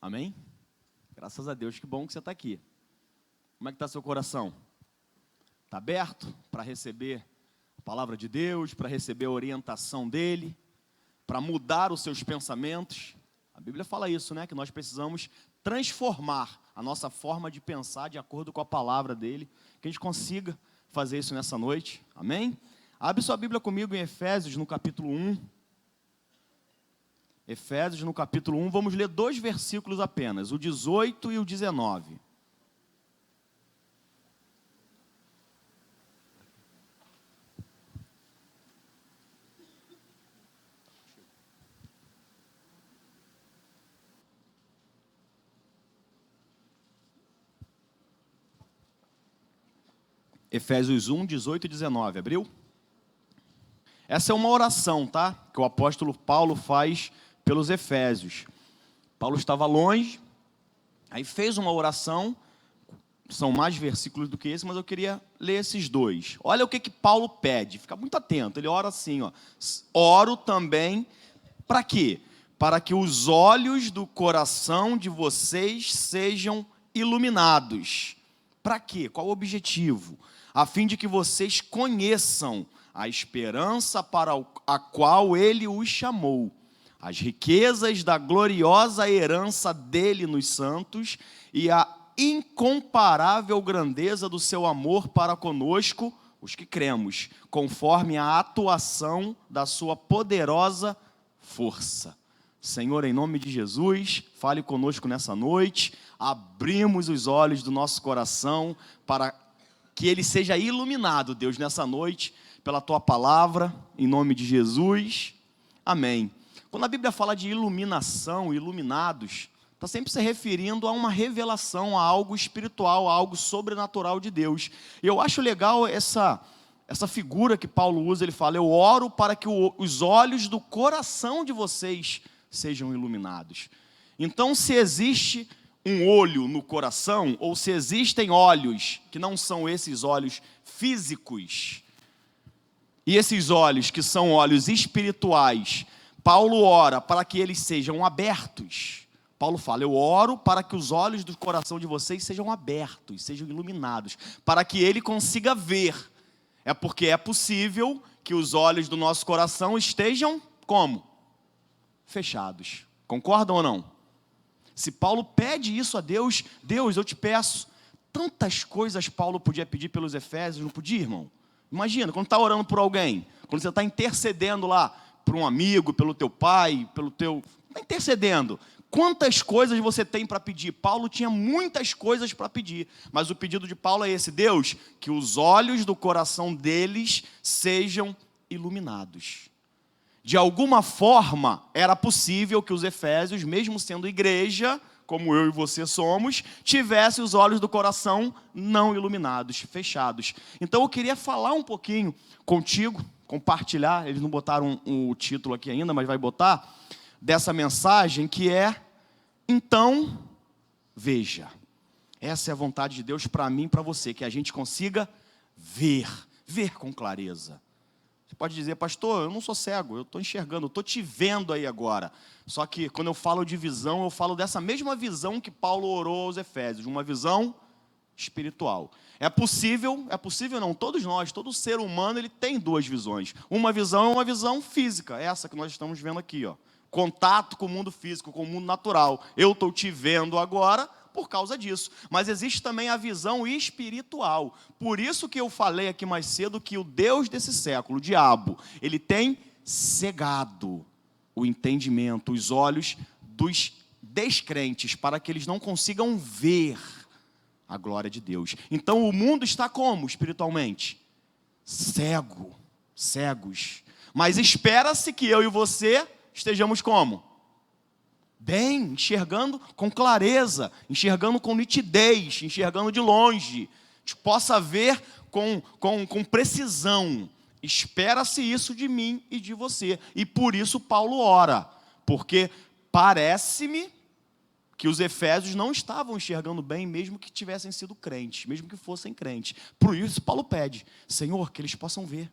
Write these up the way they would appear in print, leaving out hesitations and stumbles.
Amém? Graças a Deus, que bom que você está aqui. Como é que está seu coração? Está aberto para receber a palavra de Deus, para receber a orientação dEle, para mudar os seus pensamentos? A Bíblia fala isso, né? Que nós precisamos transformar a nossa forma de pensar de acordo com a palavra dEle, que a gente consiga fazer isso nessa noite. Amém? Abre sua Bíblia comigo em Efésios, no capítulo 1. Efésios, no capítulo 1, vamos ler 2 versículos apenas, o 18 e o 19. Efésios 1, 18 e 19, abriu? Essa é uma oração, tá? Que o apóstolo Paulo faz pelos Efésios. Paulo estava longe, aí fez uma oração, são mais versículos do que esse, mas eu queria ler esses 2. Olha o que Paulo pede, fica muito atento, ele ora assim, ó. Oro também, para quê? Para que os olhos do coração de vocês sejam iluminados. Para quê? Qual o objetivo? A fim de que vocês conheçam a esperança para a qual Ele os chamou, as riquezas da gloriosa herança dele nos santos e a incomparável grandeza do seu amor para conosco, os que cremos, conforme a atuação da sua poderosa força. Senhor, em nome de Jesus, fale conosco nessa noite, abrimos os olhos do nosso coração para que ele seja iluminado, Deus, nessa noite, pela tua palavra, em nome de Jesus, amém. Quando a Bíblia fala de iluminação, iluminados, está sempre se referindo a uma revelação, a algo espiritual, a algo sobrenatural de Deus. E eu acho legal essa figura que Paulo usa, ele fala, eu oro para que os olhos do coração de vocês sejam iluminados. Então, se existe um olho no coração, ou se existem olhos que não são esses olhos físicos, e esses olhos que são olhos espirituais, Paulo ora para que eles sejam abertos. Paulo fala, eu oro para que os olhos do coração de vocês sejam abertos, sejam iluminados, para que ele consiga ver. É porque é possível que os olhos do nosso coração estejam como? Fechados. Concordam ou não? Se Paulo pede isso a Deus, Deus, eu te peço, tantas coisas Paulo podia pedir pelos Efésios, não podia, irmão? Imagina, quando está orando por alguém, quando você está intercedendo lá por um amigo, pelo teu pai, está intercedendo. Quantas coisas você tem para pedir? Paulo tinha muitas coisas para pedir, mas o pedido de Paulo é esse, Deus, que os olhos do coração deles sejam iluminados. De alguma forma, era possível que os Efésios, mesmo sendo igreja, como eu e você somos, tivessem os olhos do coração não iluminados, fechados. Então eu queria falar um pouquinho contigo, compartilhar, eles não botaram o título aqui ainda, mas vai botar, dessa mensagem que é, então, veja. Essa é a vontade de Deus para mim e para você, que a gente consiga ver com clareza. Você pode dizer, pastor, eu não sou cego, eu estou enxergando, eu estou te vendo aí agora. Só que quando eu falo de visão, eu falo dessa mesma visão que Paulo orou aos Efésios, uma visão espiritual. É possível não, todos nós, todo ser humano, ele tem 2 visões. Uma visão é uma visão física, essa que nós estamos vendo aqui, ó. Contato com o mundo físico, com o mundo natural. Eu estou te vendo agora por causa disso. Mas existe também a visão espiritual. Por isso que eu falei aqui mais cedo que o Deus desse século, o diabo, ele tem cegado o entendimento, os olhos dos descrentes, para que eles não consigam ver a glória de Deus. Então o mundo está como espiritualmente? Cegos. Mas espera-se que eu e você estejamos como? Bem, enxergando com clareza, enxergando com nitidez, enxergando de longe, que possa ver com precisão. Espera-se isso de mim e de você. E por isso Paulo ora, porque parece-me que os Efésios não estavam enxergando bem, mesmo que tivessem sido crentes, mesmo que fossem crentes. Por isso Paulo pede, Senhor, que eles possam ver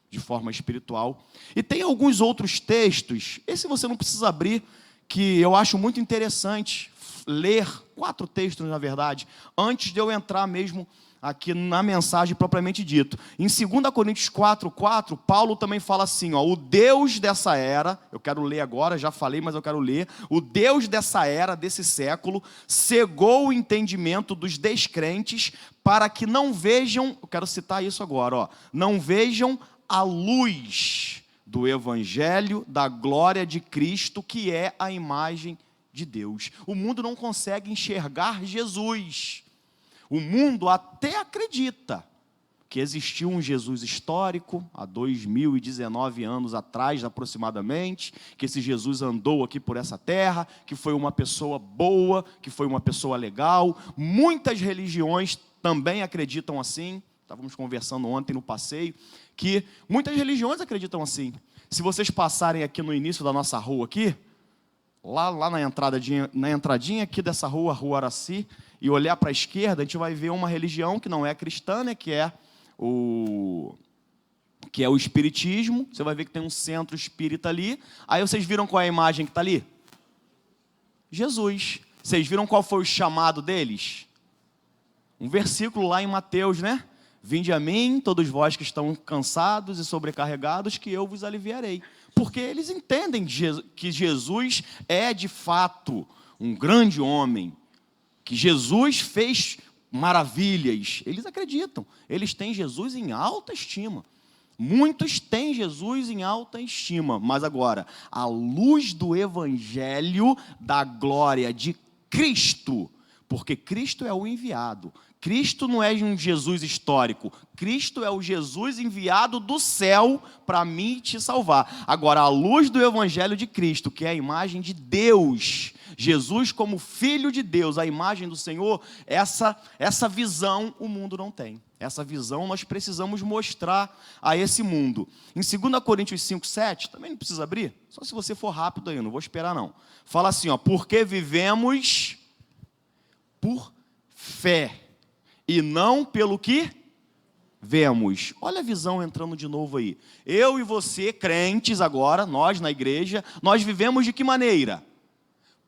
de forma espiritual. E tem alguns outros textos, esse você não precisa abrir, que eu acho muito interessante, ler 4 textos, na verdade, antes de eu entrar mesmo aqui na mensagem propriamente dito. Em 2 Coríntios 4:4, Paulo também fala assim, ó, o Deus dessa era, eu quero ler agora, já falei, mas eu quero ler, o Deus dessa era, desse século, cegou o entendimento dos descrentes para que não vejam, eu quero citar isso agora, ó, não vejam a luz do evangelho da glória de Cristo, que é a imagem de Deus. O mundo não consegue enxergar Jesus. O mundo até acredita que existiu um Jesus histórico, há 2019 anos atrás, aproximadamente, que esse Jesus andou aqui por essa terra, que foi uma pessoa boa, que foi uma pessoa legal. Muitas religiões também acreditam assim. Estávamos conversando ontem no passeio, que muitas religiões acreditam assim. Se vocês passarem aqui no início da nossa rua aqui, lá na entradinha aqui dessa rua, Rua Araci, e olhar para a esquerda, a gente vai ver uma religião que não é cristã, né, que é o espiritismo. Você vai ver que tem um centro espírita ali. Aí vocês viram qual é a imagem que está ali? Jesus. Vocês viram qual foi o chamado deles? Um versículo lá em Mateus, né? Vinde a mim, todos vós que estão cansados e sobrecarregados, que eu vos aliviarei. Porque eles entendem que Jesus é de fato um grande homem, que Jesus fez maravilhas. Eles acreditam, eles têm Jesus em alta estima. Muitos têm Jesus em alta estima, mas agora, à luz do evangelho da glória de Cristo, porque Cristo é o enviado. Cristo não é um Jesus histórico. Cristo é o Jesus enviado do céu para mim te salvar. Agora, à luz do evangelho de Cristo, que é a imagem de Deus, Jesus como Filho de Deus, a imagem do Senhor, essa visão o mundo não tem. Essa visão nós precisamos mostrar a esse mundo. Em 2 Coríntios 5:7, também não precisa abrir, só se você for rápido aí, não vou esperar não. Fala assim, ó, porque vivemos por fé e não pelo que vemos. Olha a visão entrando de novo aí. Eu e você, crentes agora, nós na igreja, nós vivemos de que maneira?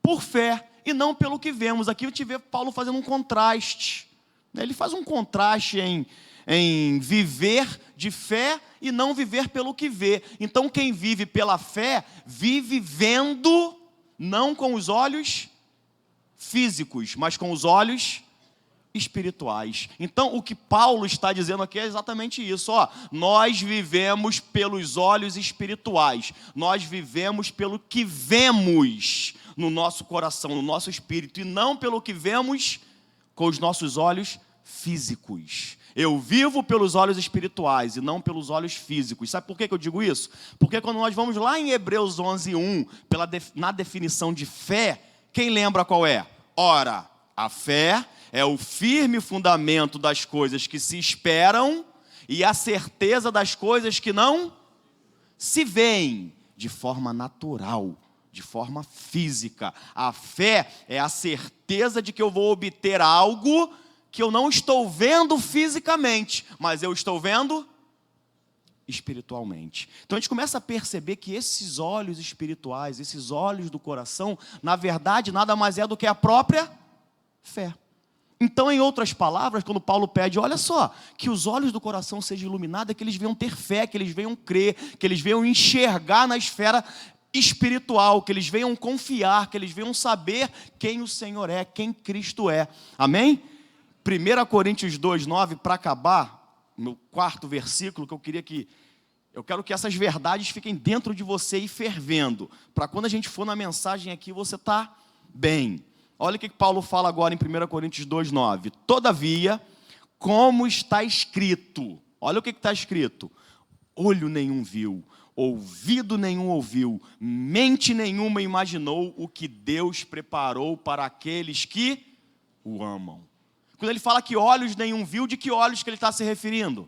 Por fé e não pelo que vemos. Aqui eu te vejo Paulo fazendo um contraste. Ele faz um contraste em viver de fé e não viver pelo que vê. Então quem vive pela fé, vive vendo, não com os olhos físicos, mas com os olhos espirituais. Então, o que Paulo está dizendo aqui é exatamente isso. Ó, nós vivemos pelos olhos espirituais. Nós vivemos pelo que vemos no nosso coração, no nosso espírito, e não pelo que vemos com os nossos olhos físicos. Eu vivo pelos olhos espirituais e não pelos olhos físicos. Sabe por que eu digo isso? Porque quando nós vamos lá em Hebreus 11:1, na definição de fé, quem lembra qual é? Ora, a fé é o firme fundamento das coisas que se esperam e a certeza das coisas que não se veem de forma natural, de forma física. A fé é a certeza de que eu vou obter algo que eu não estou vendo fisicamente, mas eu estou vendo espiritualmente. Então a gente começa a perceber que esses olhos espirituais, esses olhos do coração, na verdade nada mais é do que a própria fé. Então, em outras palavras, quando Paulo pede, olha só, que os olhos do coração sejam iluminados, é que eles venham ter fé, que eles venham crer, que eles venham enxergar na esfera espiritual, que eles venham confiar, que eles venham saber quem o Senhor é, quem Cristo é. Amém? 1 Coríntios 2:9, para acabar, no 4º versículo, que eu quero que essas verdades fiquem dentro de você e fervendo, para quando a gente for na mensagem aqui, você está bem. Olha o que Paulo fala agora em 1 Coríntios 2:9. Todavia, como está escrito, olha o que está escrito: olho nenhum viu, ouvido nenhum ouviu, mente nenhuma imaginou o que Deus preparou para aqueles que o amam. Quando ele fala que olhos nenhum viu, de que olhos que ele está se referindo?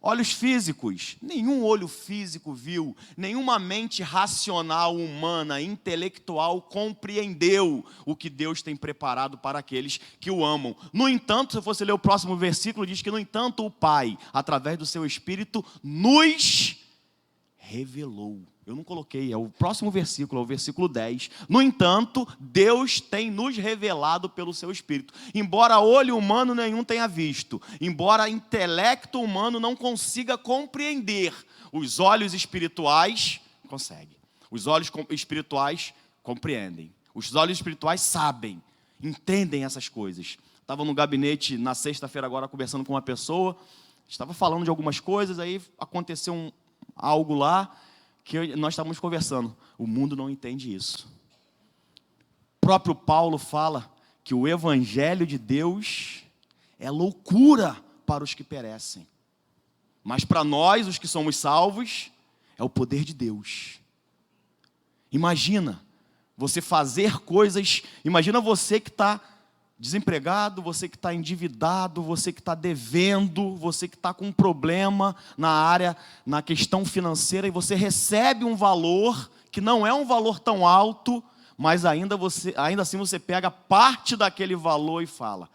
Olhos físicos. Nenhum olho físico viu, nenhuma mente racional, humana, intelectual compreendeu o que Deus tem preparado para aqueles que o amam. No entanto, se você ler o próximo versículo, diz que, no entanto, o Pai, através do seu Espírito, nos revelou. Eu não coloquei, é o próximo versículo, é o versículo 10. No entanto, Deus tem nos revelado pelo seu Espírito. Embora olho humano nenhum tenha visto, embora intelecto humano não consiga compreender, os olhos espirituais conseguem. Os olhos espirituais compreendem. Os olhos espirituais sabem, entendem essas coisas. Estava no gabinete na sexta-feira agora conversando com uma pessoa, estava falando de algumas coisas, aí aconteceu algo lá, que nós estávamos conversando. O mundo não entende isso. O próprio Paulo fala que o evangelho de Deus é loucura para os que perecem. Mas para nós, os que somos salvos, é o poder de Deus. Imagina você fazer coisas, imagina você que está desempregado, você que está endividado, você que está devendo, você que está com um problema na questão financeira, e você recebe um valor que não é um valor tão alto, mas ainda assim você pega parte daquele valor e fala,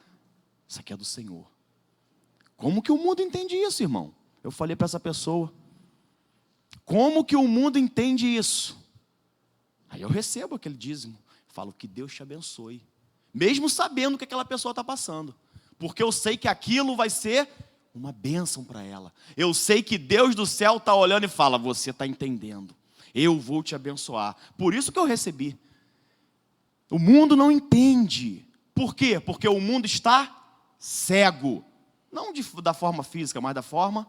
isso aqui é do Senhor. Como que o mundo entende isso, irmão? Eu falei para essa pessoa, como que o mundo entende isso? Aí eu recebo aquele dízimo, falo que Deus te abençoe. Mesmo sabendo o que aquela pessoa está passando. Porque eu sei que aquilo vai ser uma bênção para ela. Eu sei que Deus do céu está olhando e fala, você está entendendo. Eu vou te abençoar. Por isso que eu recebi. O mundo não entende. Por quê? Porque o mundo está cego. Não da forma física, mas da forma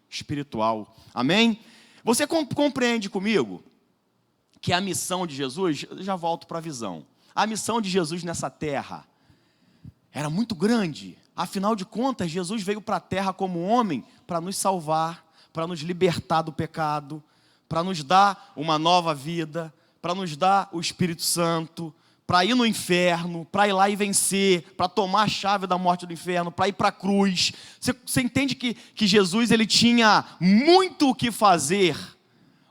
espiritual. Amém? Você compreende comigo que a missão de Jesus, eu já volto para a visão. A missão de Jesus nessa terra era muito grande. Afinal de contas, Jesus veio para a terra como homem para nos salvar, para nos libertar do pecado, para nos dar uma nova vida, para nos dar o Espírito Santo, para ir no inferno, para ir lá e vencer, para tomar a chave da morte do inferno, para ir para a cruz. Você entende que Jesus ele tinha muito o que fazer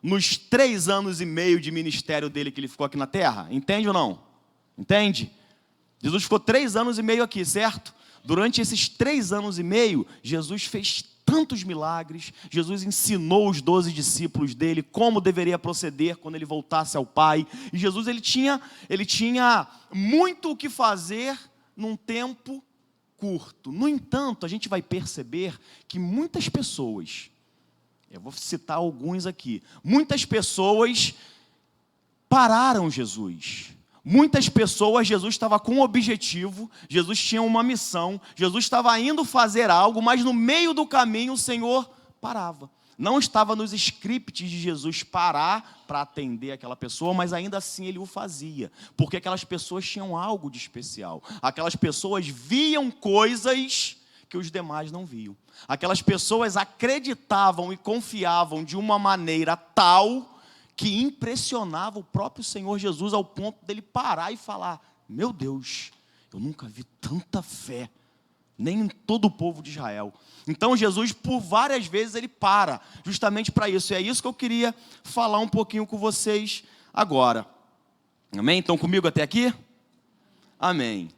nos 3 anos e meio de ministério dele que ele ficou aqui na terra? Entende ou não? Entende? Jesus ficou 3 anos e meio aqui, certo? Durante esses 3 anos e meio, Jesus fez tantos milagres, Jesus ensinou os 12 discípulos dele como deveria proceder quando ele voltasse ao Pai. E Jesus ele tinha muito o que fazer num tempo curto. No entanto, a gente vai perceber que muitas pessoas, eu vou citar alguns aqui, muitas pessoas pararam Jesus. Muitas pessoas, Jesus estava com um objetivo, Jesus tinha uma missão, Jesus estava indo fazer algo, mas no meio do caminho o Senhor parava. Não estava nos scripts de Jesus parar para atender aquela pessoa, mas ainda assim ele o fazia, porque aquelas pessoas tinham algo de especial. Aquelas pessoas viam coisas que os demais não viam. Aquelas pessoas acreditavam e confiavam de uma maneira tal que impressionava o próprio Senhor Jesus ao ponto dele parar e falar, meu Deus, eu nunca vi tanta fé, nem em todo o povo de Israel. Então Jesus, por várias vezes, ele para, justamente para isso. E é isso que eu queria falar um pouquinho com vocês agora. Amém? Estão comigo até aqui? Amém.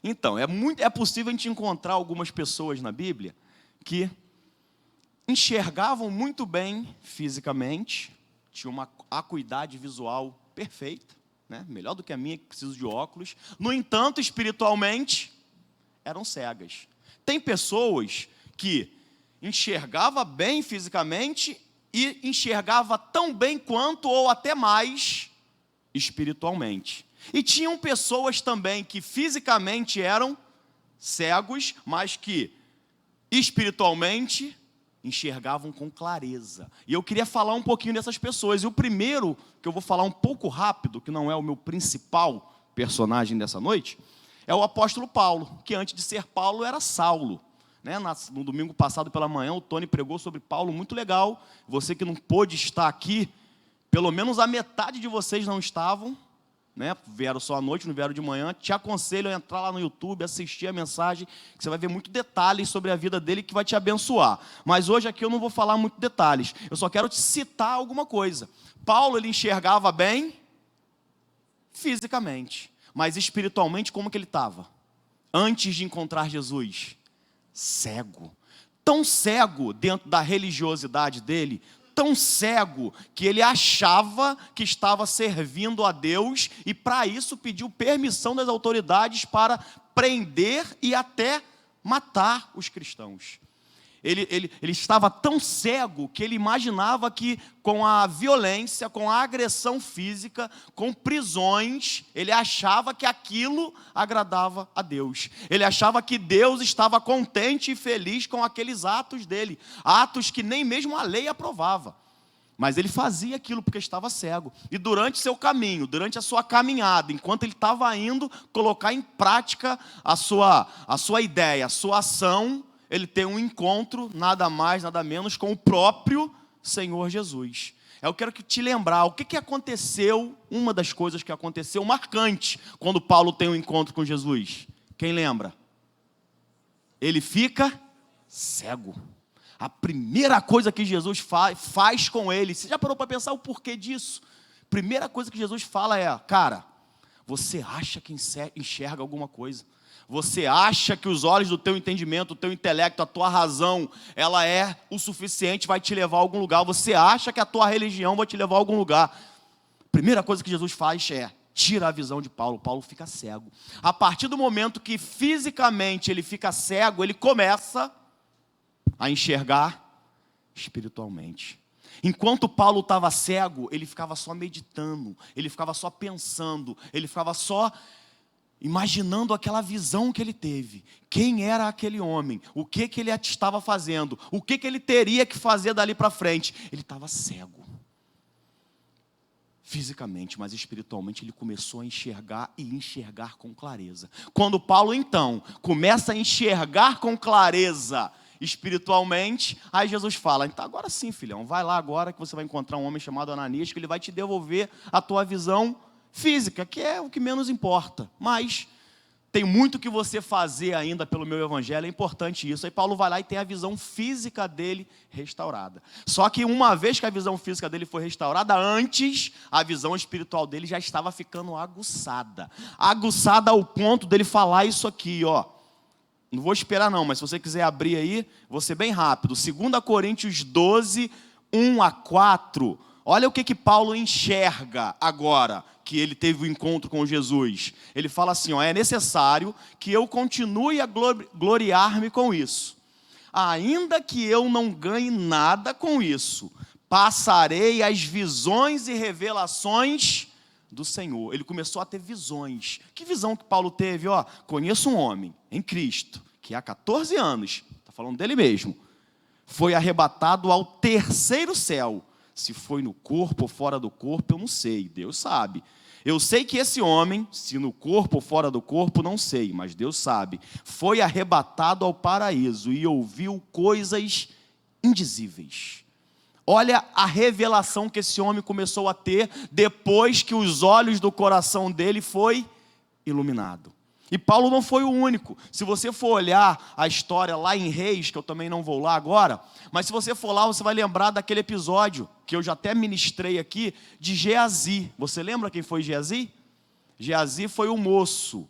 Então, é possível a gente encontrar algumas pessoas na Bíblia que enxergavam muito bem fisicamente, tinha uma acuidade visual perfeita, né? Melhor do que a minha, que preciso de óculos. No entanto, espiritualmente, eram cegas. Tem pessoas que enxergava bem fisicamente e enxergava tão bem quanto ou até mais espiritualmente. E tinham pessoas também que fisicamente eram cegos, mas que espiritualmente enxergavam com clareza. E eu queria falar um pouquinho dessas pessoas. E o primeiro, que eu vou falar um pouco rápido, que não é o meu principal personagem dessa noite, é o apóstolo Paulo, que antes de ser Paulo era Saulo. Né? No domingo passado pela manhã, o Tony pregou sobre Paulo, muito legal. Você que não pôde estar aqui, pelo menos a metade de vocês não estavam, né? Vieram só à noite, não vieram de manhã. Te aconselho a entrar lá no YouTube, assistir a mensagem, que você vai ver muito detalhes sobre a vida dele que vai te abençoar. Mas hoje aqui eu não vou falar muito detalhes, eu só quero te citar alguma coisa. Paulo, ele enxergava bem fisicamente, mas espiritualmente como que ele estava? Antes de encontrar Jesus, cego. Tão cego dentro da religiosidade dele, tão cego que ele achava que estava servindo a Deus e, para isso, pediu permissão das autoridades para prender e até matar os cristãos. Ele estava tão cego que ele imaginava que com a violência, com a agressão física, com prisões, ele achava que aquilo agradava a Deus. Ele achava que Deus estava contente e feliz com aqueles atos dele, atos que nem mesmo a lei aprovava. Mas ele fazia aquilo porque estava cego. E durante seu caminho, durante a sua caminhada, enquanto ele estava indo colocar em prática a sua ideia, a sua ação, ele tem um encontro, nada mais, nada menos, com o próprio Senhor Jesus. Eu quero te lembrar, o que aconteceu, uma das coisas que aconteceu marcante, quando Paulo tem um encontro com Jesus. Quem lembra? Ele fica cego. A primeira coisa que Jesus faz com ele, você já parou para pensar o porquê disso? Primeira coisa que Jesus fala é, cara, você acha que enxerga alguma coisa? Você acha que os olhos do teu entendimento, do teu intelecto, a tua razão, ela é o suficiente, vai te levar a algum lugar? Você acha que a tua religião vai te levar a algum lugar? Primeira coisa que Jesus faz é, tira a visão de Paulo. Paulo fica cego. A partir do momento que fisicamente ele fica cego, ele começa a enxergar espiritualmente. Enquanto Paulo estava cego, ele ficava só meditando, ele ficava só pensando, ele ficava só imaginando aquela visão que ele teve. Quem era aquele homem? O que ele estava fazendo? O que ele teria que fazer dali para frente? Ele estava cego. Fisicamente, mas espiritualmente ele começou a enxergar e enxergar com clareza. Quando Paulo, então, começa a enxergar com clareza espiritualmente, aí Jesus fala, então agora sim, filhão, vai lá agora que você vai encontrar um homem chamado Ananias, que ele vai te devolver a tua visão física, que é o que menos importa, mas tem muito que você fazer ainda pelo meu evangelho, é importante isso. Aí Paulo vai lá e tem a visão física dele restaurada. Só que uma vez que a visão física dele foi restaurada, antes a visão espiritual dele já estava ficando aguçada. Aguçada ao ponto dele falar isso aqui, ó. Não vou esperar não, mas se você quiser abrir aí, vou ser bem rápido. 2 Coríntios 12, 1 a 4. Olha o que Paulo enxerga agora que ele teve o encontro com Jesus. Ele fala assim, ó, é necessário que eu continue a gloriar-me com isso. Ainda que eu não ganhe nada com isso, passarei as visões e revelações do Senhor. Ele começou a ter visões. Que visão que Paulo teve? Ó, conheço um homem em Cristo, que há 14 anos, está falando dele mesmo, foi arrebatado ao 3º céu. Se foi no corpo ou fora do corpo, eu não sei, Deus sabe. Eu sei que esse homem, se no corpo ou fora do corpo, não sei, mas Deus sabe, foi arrebatado ao paraíso e ouviu coisas indizíveis. Olha a revelação que esse homem começou a ter depois que os olhos do coração dele foi iluminado. E Paulo não foi o único. Se você for olhar a história lá em Reis, que eu também não vou lá agora, mas se você for lá, você vai lembrar daquele episódio, que eu já até ministrei aqui, de Geazi. Você lembra quem foi Geazi? Geazi foi o moço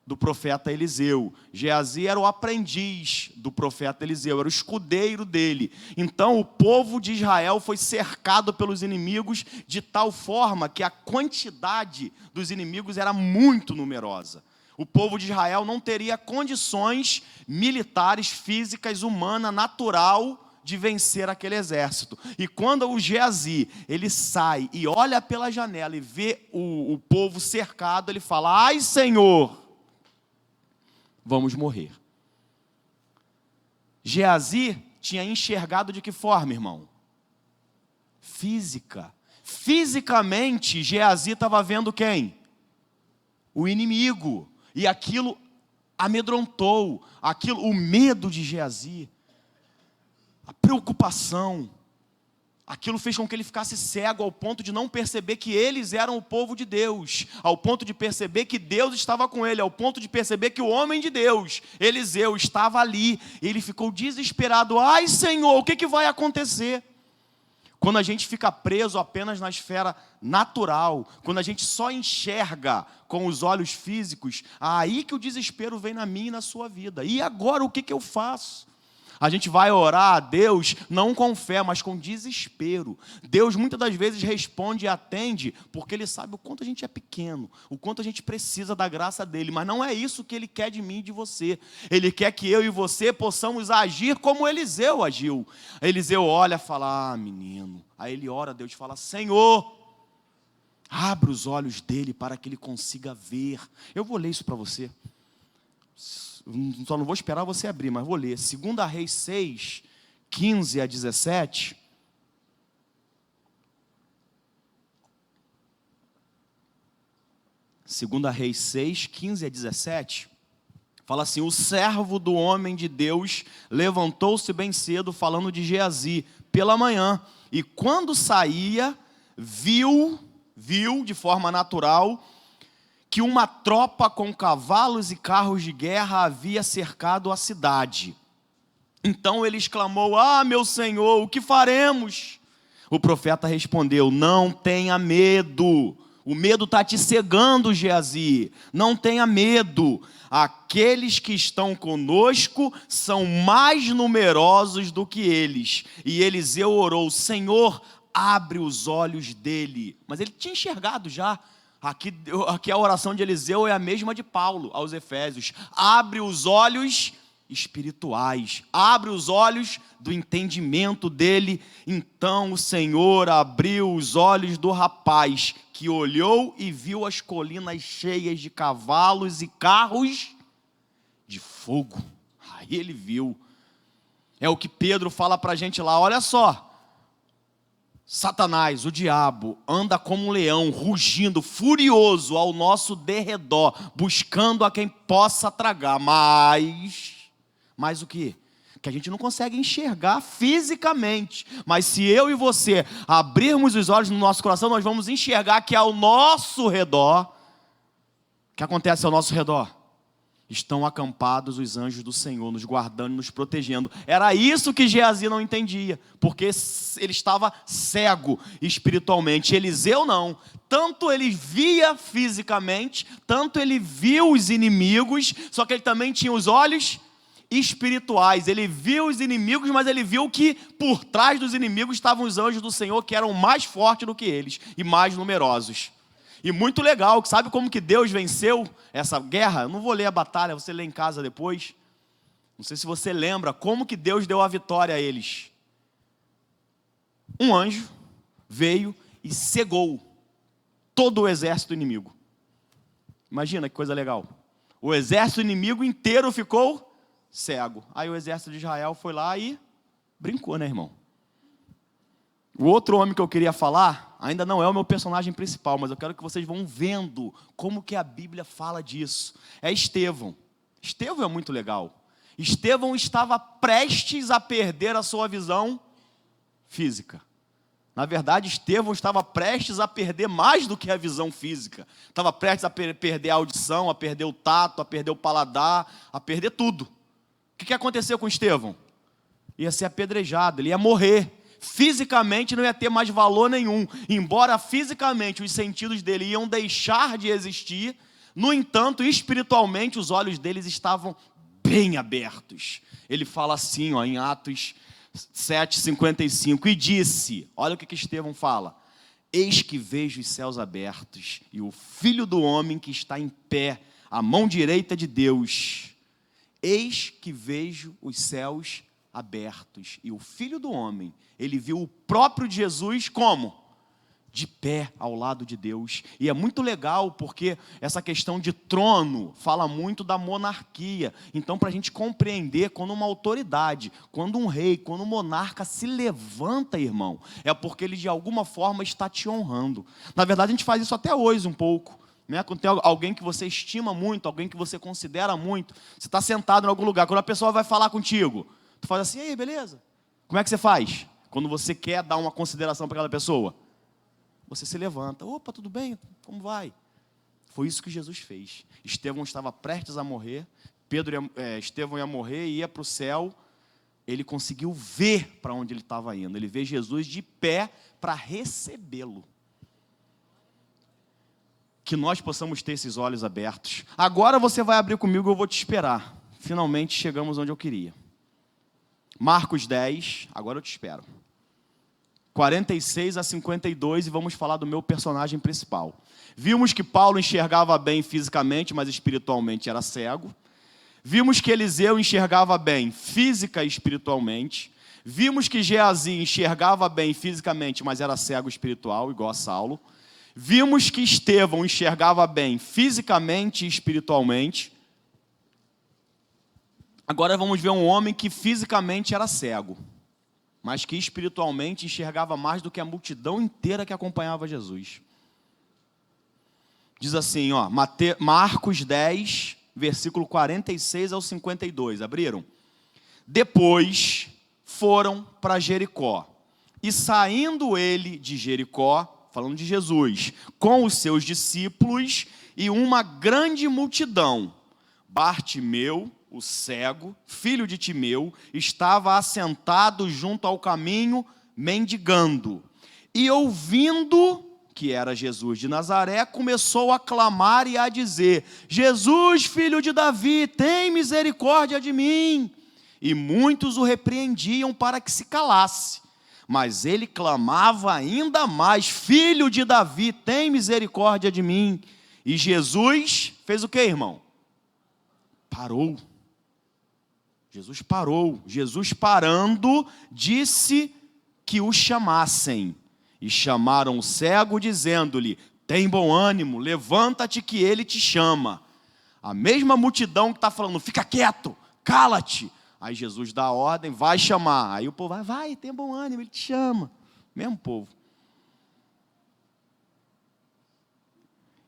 do profeta Eliseu. Geazi era o aprendiz do profeta Eliseu, era o escudeiro dele. Então o povo de Israel foi cercado pelos inimigos de tal forma que a quantidade dos inimigos era muito numerosa. O povo de Israel não teria condições militares, físicas, humanas, natural de vencer aquele exército. E quando o Geazi, ele sai e olha pela janela e vê o povo cercado, ele fala, ai Senhor, vamos morrer. Geazi tinha enxergado de que forma, irmão? Física. Fisicamente, Geazi estava vendo quem? O inimigo. E aquilo amedrontou, o medo de Geazi, a preocupação, aquilo fez com que ele ficasse cego ao ponto de não perceber que eles eram o povo de Deus, ao ponto de perceber que Deus estava com ele, ao ponto de perceber que o homem de Deus, Eliseu, estava ali. Ele ficou desesperado, ai Senhor, o que vai acontecer? Quando a gente fica preso apenas na esfera natural, quando a gente só enxerga com os olhos físicos, aí que o desespero vem na minha e na sua vida. E agora o que eu faço? A gente vai orar a Deus não com fé, mas com desespero. Deus muitas das vezes responde e atende porque Ele sabe o quanto a gente é pequeno, o quanto a gente precisa da graça dEle. Mas não é isso que Ele quer de mim e de você. Ele quer que eu e você possamos agir como Eliseu agiu. Eliseu olha e fala, menino. Aí ele ora a Deus e fala, Senhor, abre os olhos dele para que ele consiga ver. Eu vou ler isso para você. Só não vou esperar você abrir, mas vou ler. 2 Reis 6, 15 a 17. Segunda Reis 6, 15 a 17. Fala assim, o servo do homem de Deus levantou-se bem cedo, falando de Geazi, pela manhã. E quando saía, viu de forma natural, que uma tropa com cavalos e carros de guerra havia cercado a cidade. Então ele exclamou, meu Senhor, o que faremos? O profeta respondeu, não tenha medo, o medo está te cegando, Geazi, não tenha medo, aqueles que estão conosco são mais numerosos do que eles. E Eliseu orou, Senhor, abre os olhos dele. Mas ele tinha enxergado já. Aqui a oração de Eliseu é a mesma de Paulo aos Efésios. Abre os olhos espirituais, abre os olhos do entendimento dele. Então o Senhor abriu os olhos do rapaz, que olhou e viu as colinas cheias de cavalos e carros de fogo. Aí ele viu. É o que Pedro fala para a gente lá, olha só. Satanás, o diabo, anda como um leão, rugindo, furioso ao nosso derredor, buscando a quem possa tragar. Mas o quê? Que a gente não consegue enxergar fisicamente. Mas se eu e você abrirmos os olhos no nosso coração, nós vamos enxergar que ao nosso redor, o que acontece ao nosso redor? Estão acampados os anjos do Senhor, nos guardando, nos protegendo. Era isso que Geazi não entendia, porque ele estava cego espiritualmente. Eliseu não. Tanto ele via fisicamente, tanto ele viu os inimigos, só que ele também tinha os olhos espirituais. Ele viu os inimigos, mas ele viu que por trás dos inimigos estavam os anjos do Senhor, que eram mais fortes do que eles e mais numerosos. E muito legal, sabe como que Deus venceu essa guerra? Eu não vou ler a batalha, você lê em casa depois. Não sei se você lembra como que Deus deu a vitória a eles. Um anjo veio e cegou todo o exército inimigo. Imagina que coisa legal. O exército inimigo inteiro ficou cego. Aí o exército de Israel foi lá e brincou, né, irmão? O outro homem que eu queria falar, ainda não é o meu personagem principal, mas eu quero que vocês vão vendo como que a Bíblia fala disso. É Estevão. Estevão é muito legal. Estevão estava prestes a perder a sua visão física. Na verdade, Estevão estava prestes a perder mais do que a visão física. Estava prestes a perder a audição, a perder o tato, a perder o paladar, a perder tudo. O que aconteceu com Estevão? Ia ser apedrejado, ele ia morrer. Fisicamente não ia ter mais valor nenhum. Embora fisicamente os sentidos dele iam deixar de existir, no entanto, espiritualmente os olhos deles estavam bem abertos. Ele fala assim, em Atos 7:55, e disse, olha o que Estevão fala, eis que vejo os céus abertos e o Filho do Homem que está em pé, à mão direita de Deus. Eis que vejo os céus abertos. E o Filho do Homem, ele viu o próprio Jesus como? De pé ao lado de Deus. E é muito legal porque essa questão de trono fala muito da monarquia. Então, para a gente compreender, quando uma autoridade, quando um rei, quando um monarca se levanta, irmão, é porque ele de alguma forma está te honrando. Na verdade, a gente faz isso até hoje um pouco. Quando tem alguém que você estima muito, alguém que você considera muito, você está sentado em algum lugar, quando a pessoa vai falar contigo, tu faz assim, ei, beleza? Como é que você faz? Quando você quer dar uma consideração para aquela pessoa, você se levanta, opa, tudo bem? Como vai? Foi isso que Jesus fez. Estevão estava prestes a morrer, Estevão ia morrer e ia para o céu, ele conseguiu ver para onde ele estava indo, ele vê Jesus de pé para recebê-lo. Que nós possamos ter esses olhos abertos. Agora você vai abrir comigo, eu vou te esperar. Finalmente chegamos onde eu queria. Marcos 10, agora eu te espero. 46 a 52 e vamos falar do meu personagem principal. Vimos que Paulo enxergava bem fisicamente, mas espiritualmente era cego. Vimos que Eliseu enxergava bem física e espiritualmente. Vimos que Geazi enxergava bem fisicamente, mas era cego espiritual, igual a Saulo. Vimos que Estevão enxergava bem fisicamente e espiritualmente. Agora vamos ver um homem que fisicamente era cego, mas que espiritualmente enxergava mais do que a multidão inteira que acompanhava Jesus. Diz assim, Marcos 10, versículo 46 ao 52. Abriram? Depois foram para Jericó. E saindo ele de Jericó, falando de Jesus, com os seus discípulos e uma grande multidão, Bartimeu, o cego, filho de Timeu, estava assentado junto ao caminho, mendigando. E ouvindo que era Jesus de Nazaré, começou a clamar e a dizer: Jesus, filho de Davi, tem misericórdia de mim. E muitos o repreendiam para que se calasse. Mas ele clamava ainda mais: Filho de Davi, tem misericórdia de mim. E Jesus fez o que, irmão? Parou. Jesus parou. Jesus parando, disse que o chamassem. E chamaram o cego, dizendo-lhe: tem bom ânimo, levanta-te que ele te chama. A mesma multidão que está falando: fica quieto, cala-te. Aí Jesus dá a ordem, vai chamar. Aí o povo vai, tem bom ânimo, ele te chama. Mesmo povo.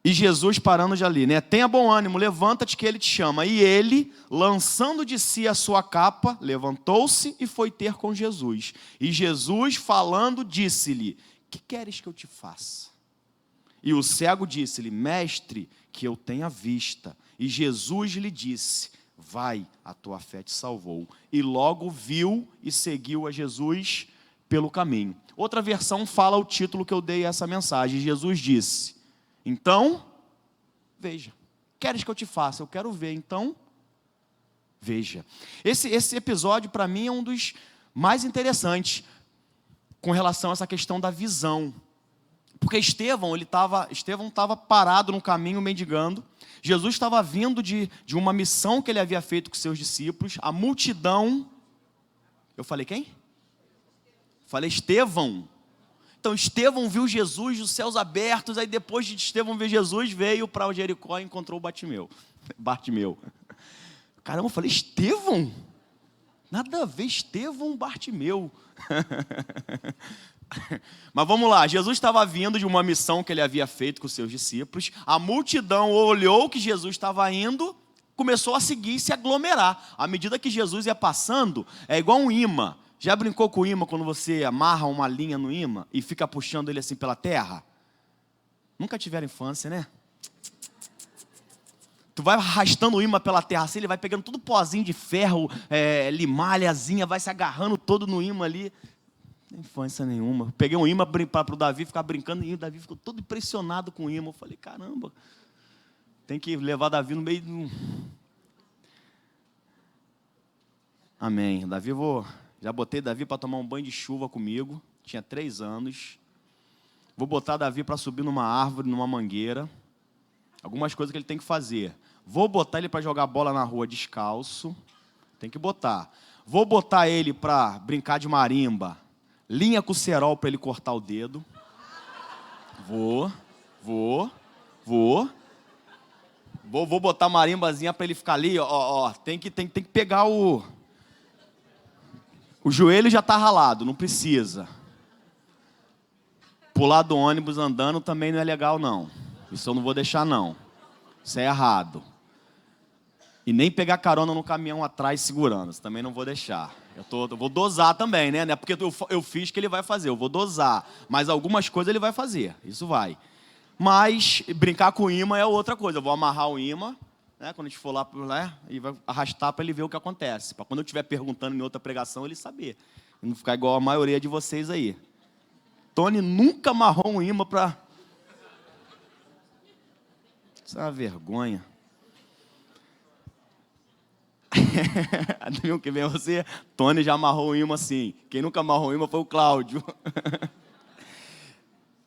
E Jesus parando de ali, tenha bom ânimo, levanta-te que ele te chama. E ele, lançando de si a sua capa, levantou-se e foi ter com Jesus. E Jesus, falando, disse-lhe: que queres que eu te faça? E o cego disse-lhe: mestre, que eu tenha vista. E Jesus lhe disse: vai, a tua fé te salvou. E logo viu e seguiu a Jesus pelo caminho. Outra versão fala o título que eu dei a essa mensagem. Jesus disse: então, veja. Queres que eu te faça? Eu quero ver, então, veja. Esse episódio, para mim, é um dos mais interessantes com relação a essa questão da visão. Porque Estevão estava parado no caminho mendigando. Jesus estava vindo de uma missão que ele havia feito com seus discípulos. A multidão... Eu falei quem? Falei Estevão. Então Estevão viu Jesus, os céus abertos. Aí depois de Estevão ver Jesus, veio para o Jericó e encontrou Bartimeu. Caramba, eu falei Estevão? Nada a ver, Estevão, Bartimeu. Mas vamos lá, Jesus estava vindo de uma missão que ele havia feito com os seus discípulos. A multidão olhou que Jesus estava indo, começou a seguir e se aglomerar. À medida que Jesus ia passando, é igual um imã. Já brincou com o imã quando você amarra uma linha no imã e fica puxando ele assim pela terra? Nunca tiveram infância, né? Tu vai arrastando o imã pela terra assim, ele vai pegando todo pozinho de ferro, limalhazinha, vai se agarrando todo no imã ali. Não tem infância nenhuma. Peguei um imã para o Davi ficar brincando e o Davi ficou todo impressionado com o imã. Eu falei, caramba, tem que levar Davi no meio do... Amém. Já botei Davi para tomar um banho de chuva comigo. Tinha 3 anos. Vou botar Davi para subir numa árvore, numa mangueira. Algumas coisas que ele tem que fazer. Vou botar ele para jogar bola na rua descalço. Tem que botar. Vou botar ele para brincar de marimba. Linha com cerol para ele cortar o dedo. Vou botar marimbazinha para ele ficar ali, tem que pegar o joelho já está ralado, não precisa. Pular do ônibus andando também não é legal, não. Isso eu não vou deixar, não. Isso é errado. E nem pegar carona no caminhão atrás segurando, isso também não vou deixar. Eu vou dosar também, né? Não é porque eu fiz que ele vai fazer, eu vou dosar. Mas algumas coisas ele vai fazer, isso vai. Mas brincar com o imã é outra coisa. Eu vou amarrar o imã, né, quando a gente for lá, e vai arrastar para ele ver o que acontece. Para quando eu estiver perguntando em outra pregação, ele saber. E não ficar igual a maioria de vocês aí. Tony nunca amarrou um imã para... Isso é uma vergonha. Domingo que vem você, Tony já amarrou o imã assim. Quem nunca amarrou o imã foi o Cláudio.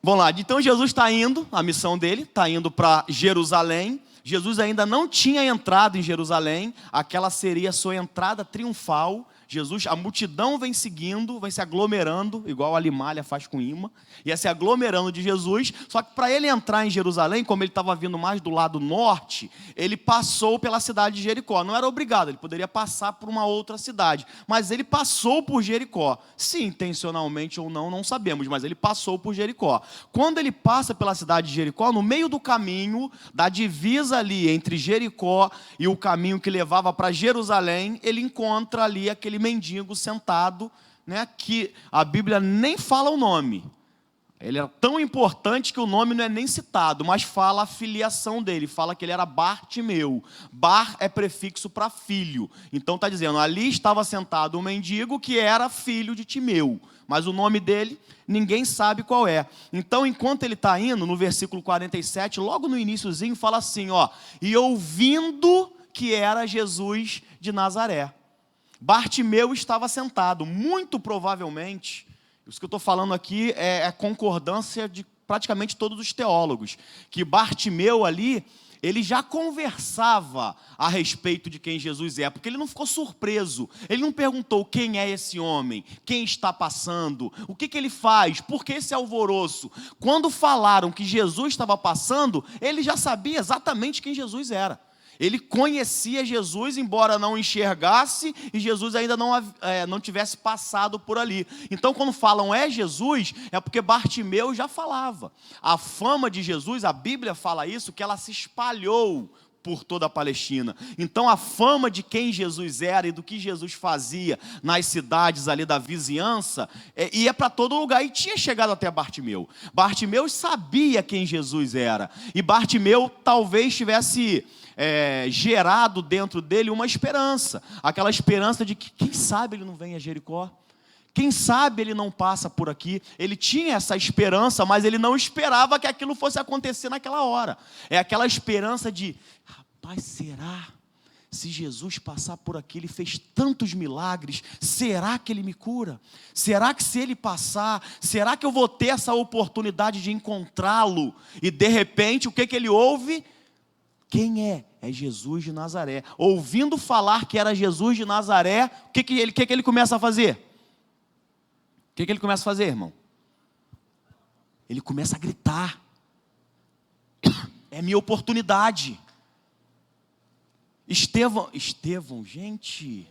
Vamos lá, então Jesus está indo, a missão dele, está indo para Jerusalém. Jesus ainda não tinha entrado em Jerusalém, aquela seria a sua entrada triunfal. Jesus, a multidão vem seguindo, vem se aglomerando, igual a Limália faz com imã, ia se aglomerando de Jesus, só que para ele entrar em Jerusalém, como ele estava vindo mais do lado norte, ele passou pela cidade de Jericó, não era obrigado, ele poderia passar por uma outra cidade, mas ele passou por Jericó, se intencionalmente ou não, não sabemos, mas ele passou por Jericó. Quando ele passa pela cidade de Jericó, no meio do caminho, da divisa ali entre Jericó e o caminho que levava para Jerusalém, ele encontra ali aquele mendigo sentado, né, que a Bíblia nem fala o nome. Ele era tão importante que o nome não é nem citado, mas fala a filiação dele, fala que ele era Bartimeu. Bar é prefixo para filho. Então está dizendo, ali estava sentado um mendigo que era filho de Timeu, mas o nome dele ninguém sabe qual é. Então, enquanto ele está indo, no versículo 47, logo no iniciozinho, fala assim, ó, e ouvindo que era Jesus de Nazaré. Bartimeu estava sentado, muito provavelmente, isso que eu estou falando aqui é concordância de praticamente todos os teólogos, que Bartimeu ali, ele já conversava a respeito de quem Jesus é, porque ele não ficou surpreso, ele não perguntou quem é esse homem, quem está passando, o que ele faz, por que esse alvoroço. Quando falaram que Jesus estava passando, ele já sabia exatamente quem Jesus era. Ele conhecia Jesus, embora não enxergasse, e Jesus ainda não tivesse passado por ali. Então, quando falam é Jesus, é porque Bartimeu já falava. A fama de Jesus, a Bíblia fala isso, que ela se espalhou por toda a Palestina. Então, a fama de quem Jesus era e do que Jesus fazia nas cidades ali da vizinhança, ia para todo lugar e tinha chegado até Bartimeu. Bartimeu sabia quem Jesus era. E Bartimeu talvez tivesse gerado dentro dele uma esperança. Aquela esperança de que, quem sabe ele não vem a Jericó? Quem sabe ele não passa por aqui? Ele tinha essa esperança, mas ele não esperava que aquilo fosse acontecer naquela hora. É aquela esperança de, rapaz, será? Se Jesus passar por aqui, ele fez tantos milagres, será que ele me cura? Será que se ele passar, será que eu vou ter essa oportunidade de encontrá-lo? E de repente, o que ele ouve? Quem é? É Jesus de Nazaré. Ouvindo falar que era Jesus de Nazaré, o que ele começa a fazer? O que ele começa a fazer, irmão? Ele começa a gritar. É minha oportunidade. Estevão, gente.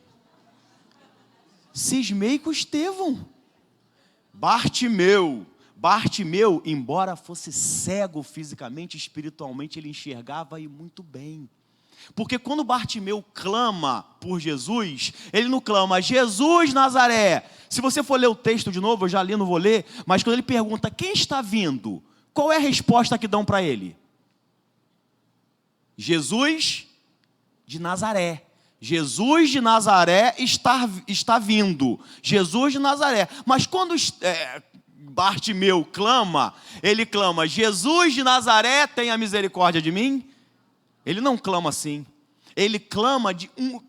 Cismei com Estevão. Bartimeu, embora fosse cego fisicamente, espiritualmente, ele enxergava e muito bem. Porque quando Bartimeu clama por Jesus, ele não clama, Jesus Nazaré. Se você for ler o texto de novo, eu já li, não vou ler, mas quando ele pergunta, quem está vindo? Qual é a resposta que dão para ele? Jesus de Nazaré. Jesus de Nazaré está vindo. Jesus de Nazaré. Mas quando Bartimeu clama, ele clama, Jesus de Nazaré, tenha misericórdia de mim? Ele não clama assim. Ele clama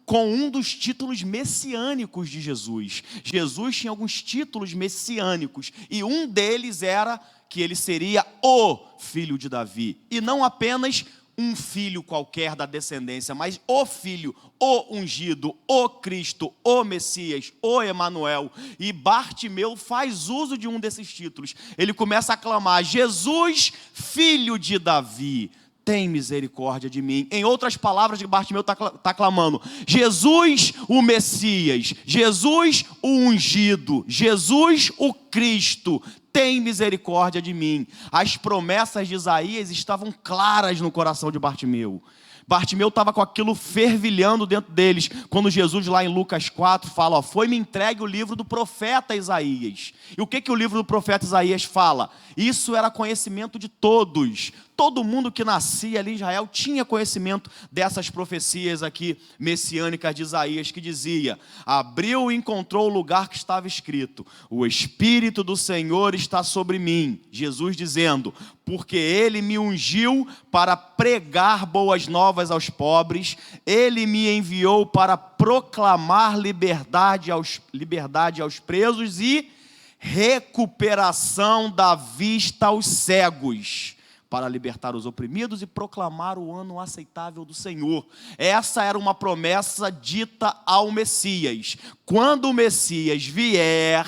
com um dos títulos messiânicos de Jesus. Jesus tinha alguns títulos messiânicos, e um deles era que ele seria o filho de Davi. E não apenas um filho qualquer da descendência, mas o filho, o ungido, o Cristo, o Messias, o Emanuel. E Bartimeu faz uso de um desses títulos. Ele começa a clamar, Jesus, filho de Davi, tem misericórdia de mim. Em outras palavras, Bartimeu está clamando, Jesus, o Messias, Jesus, o ungido, Jesus, o Cristo, tem misericórdia de mim. As promessas de Isaías estavam claras no coração de Bartimeu. Bartimeu estava com aquilo fervilhando dentro deles, quando Jesus lá em Lucas 4 fala, foi-me entregue o livro do profeta Isaías. E o que o livro do profeta Isaías fala? Isso era conhecimento de todos. Todo mundo que nascia ali em Israel tinha conhecimento dessas profecias aqui, messiânicas de Isaías, que dizia, abriu e encontrou o lugar que estava escrito, o Espírito do Senhor está sobre mim. Jesus dizendo, porque Ele me ungiu para pregar boas novas novas aos pobres, ele me enviou para proclamar liberdade aos presos e recuperação da vista aos cegos, para libertar os oprimidos e proclamar o ano aceitável do Senhor. Essa era uma promessa dita ao Messias. Quando o Messias vier,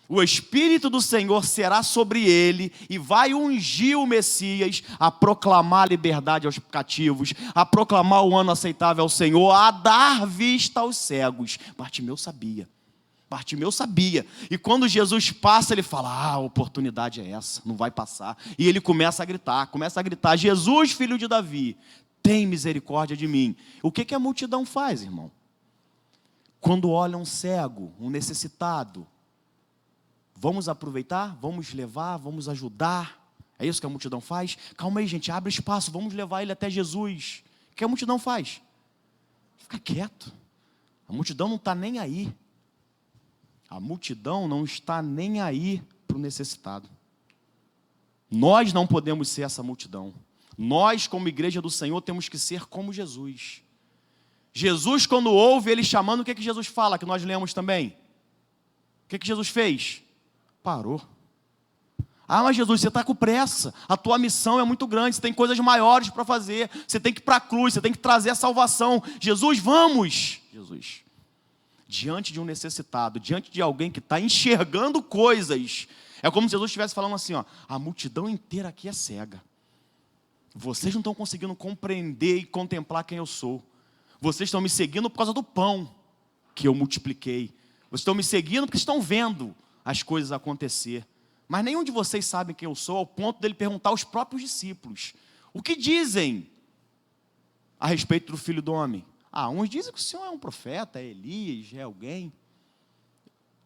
o Espírito do Senhor será sobre ele e vai ungir o Messias a proclamar liberdade aos cativos, a proclamar o ano aceitável ao Senhor, a dar vista aos cegos. Bartimeu sabia. E quando Jesus passa, ele fala, a oportunidade é essa, não vai passar. E ele começa a gritar, Jesus, filho de Davi, tem misericórdia de mim. O que a multidão faz, irmão? Quando olha um cego, um necessitado, vamos aproveitar, vamos levar, vamos ajudar. É isso que a multidão faz? Calma aí, gente, abre espaço, vamos levar ele até Jesus. O que a multidão faz? Fica quieto. A multidão não está nem aí. A multidão não está nem aí para o necessitado. Nós não podemos ser essa multidão. Nós, como igreja do Senhor, temos que ser como Jesus. Jesus, quando ouve ele chamando, o que Jesus fala? Que nós lemos também. O que Jesus fez? Parou. Mas Jesus, você está com pressa. A tua missão é muito grande. Você tem coisas maiores para fazer. Você tem que ir para a cruz. Você tem que trazer a salvação. Jesus, vamos. Jesus. Diante de um necessitado, diante de alguém que está enxergando coisas, é como se Jesus estivesse falando assim, a multidão inteira aqui é cega. Vocês não estão conseguindo compreender e contemplar quem eu sou. Vocês estão me seguindo por causa do pão que eu multipliquei. Vocês estão me seguindo porque estão vendo as coisas acontecer. Mas nenhum de vocês sabe quem eu sou, ao ponto dele perguntar aos próprios discípulos. O que dizem a respeito do Filho do Homem? Uns dizem que o Senhor é um profeta, é Elias, é alguém.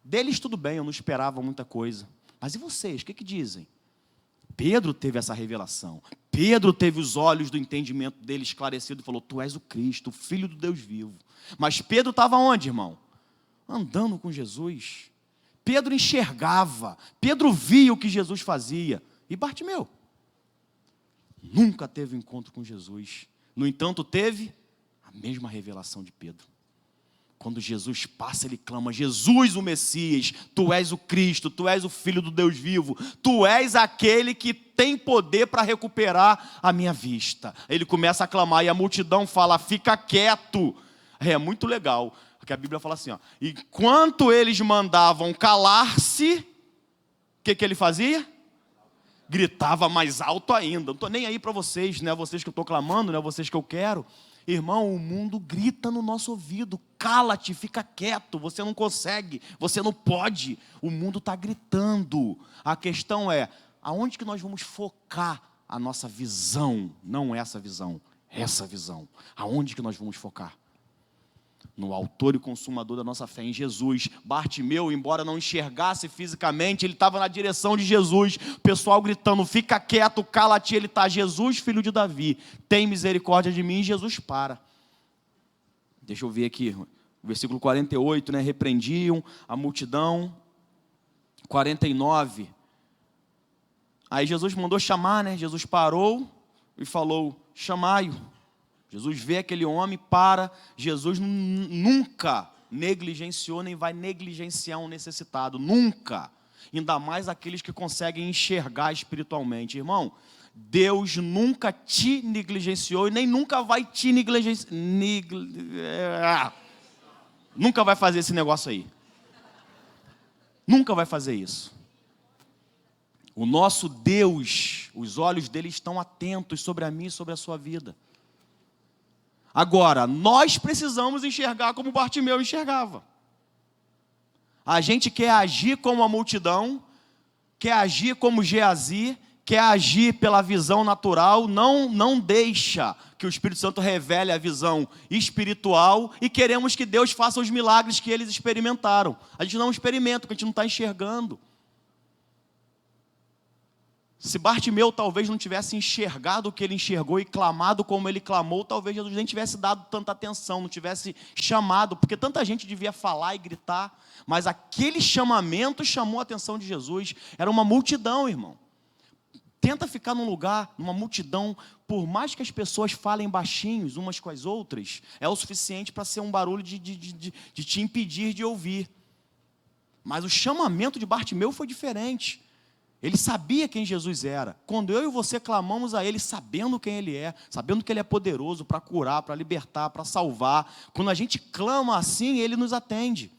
Deles tudo bem, eu não esperava muita coisa. Mas e vocês, o que dizem? Pedro teve essa revelação. Pedro teve os olhos do entendimento dele esclarecido e falou, tu és o Cristo, o Filho do Deus vivo. Mas Pedro estava onde, irmão? Andando com Jesus. Pedro enxergava. Pedro via o que Jesus fazia. E Bartimeu? Nunca teve encontro com Jesus. No entanto, teve a mesma revelação de Pedro. Quando Jesus passa, ele clama, Jesus o Messias, tu és o Cristo, tu és o Filho do Deus vivo, tu és aquele que tem poder para recuperar a minha vista. Ele começa a clamar e a multidão fala, fica quieto. É muito legal, porque a Bíblia fala assim, enquanto eles mandavam calar-se, o que ele fazia? Gritava mais alto ainda. Não estou nem aí para vocês, não é vocês que eu estou clamando, não é vocês que eu quero. Irmão, o mundo grita no nosso ouvido, cala-te, fica quieto, você não consegue, você não pode. O mundo está gritando. A questão é, aonde que nós vamos focar a nossa visão? Não essa visão. Aonde que nós vamos focar? No autor e consumador da nossa fé, em Jesus. Bartimeu, embora não enxergasse fisicamente, ele estava na direção de Jesus. O pessoal gritando, fica quieto, cala-te. Ele está, Jesus, filho de Davi, tem misericórdia de mim. E Jesus para. Deixa eu ver aqui, versículo 48, repreendiam a multidão. 49. Aí Jesus mandou chamar, Jesus parou e falou, chamai-o. Jesus vê aquele homem, para. Jesus nunca negligenciou, nem vai negligenciar um necessitado. Nunca. Ainda mais aqueles que conseguem enxergar espiritualmente. Irmão, Deus nunca te negligenciou e nem nunca vai te negligenciar. Nunca vai fazer esse negócio aí. Nunca vai fazer isso. O nosso Deus, os olhos dele estão atentos sobre a mim e sobre a sua vida. Agora, nós precisamos enxergar como Bartimeu enxergava. A gente quer agir como a multidão, quer agir como Geazi, quer agir pela visão natural, não deixa que o Espírito Santo revele a visão espiritual e queremos que Deus faça os milagres que eles experimentaram. A gente não experimenta, porque a gente não está enxergando. Se Bartimeu talvez não tivesse enxergado o que ele enxergou e clamado como ele clamou, talvez Jesus nem tivesse dado tanta atenção, não tivesse chamado, porque tanta gente devia falar e gritar, mas aquele chamamento chamou a atenção de Jesus. Era uma multidão, irmão. tenta ficar num lugar, numa multidão, por mais que as pessoas falem baixinhos umas com as outras, é o suficiente para ser um barulho de te impedir de ouvir. Mas o chamamento de Bartimeu foi diferente. Ele sabia quem Jesus era. Quando eu e você clamamos a Ele, sabendo quem Ele é, sabendo que Ele é poderoso para curar, para libertar, para salvar, quando a gente clama assim, Ele nos atende.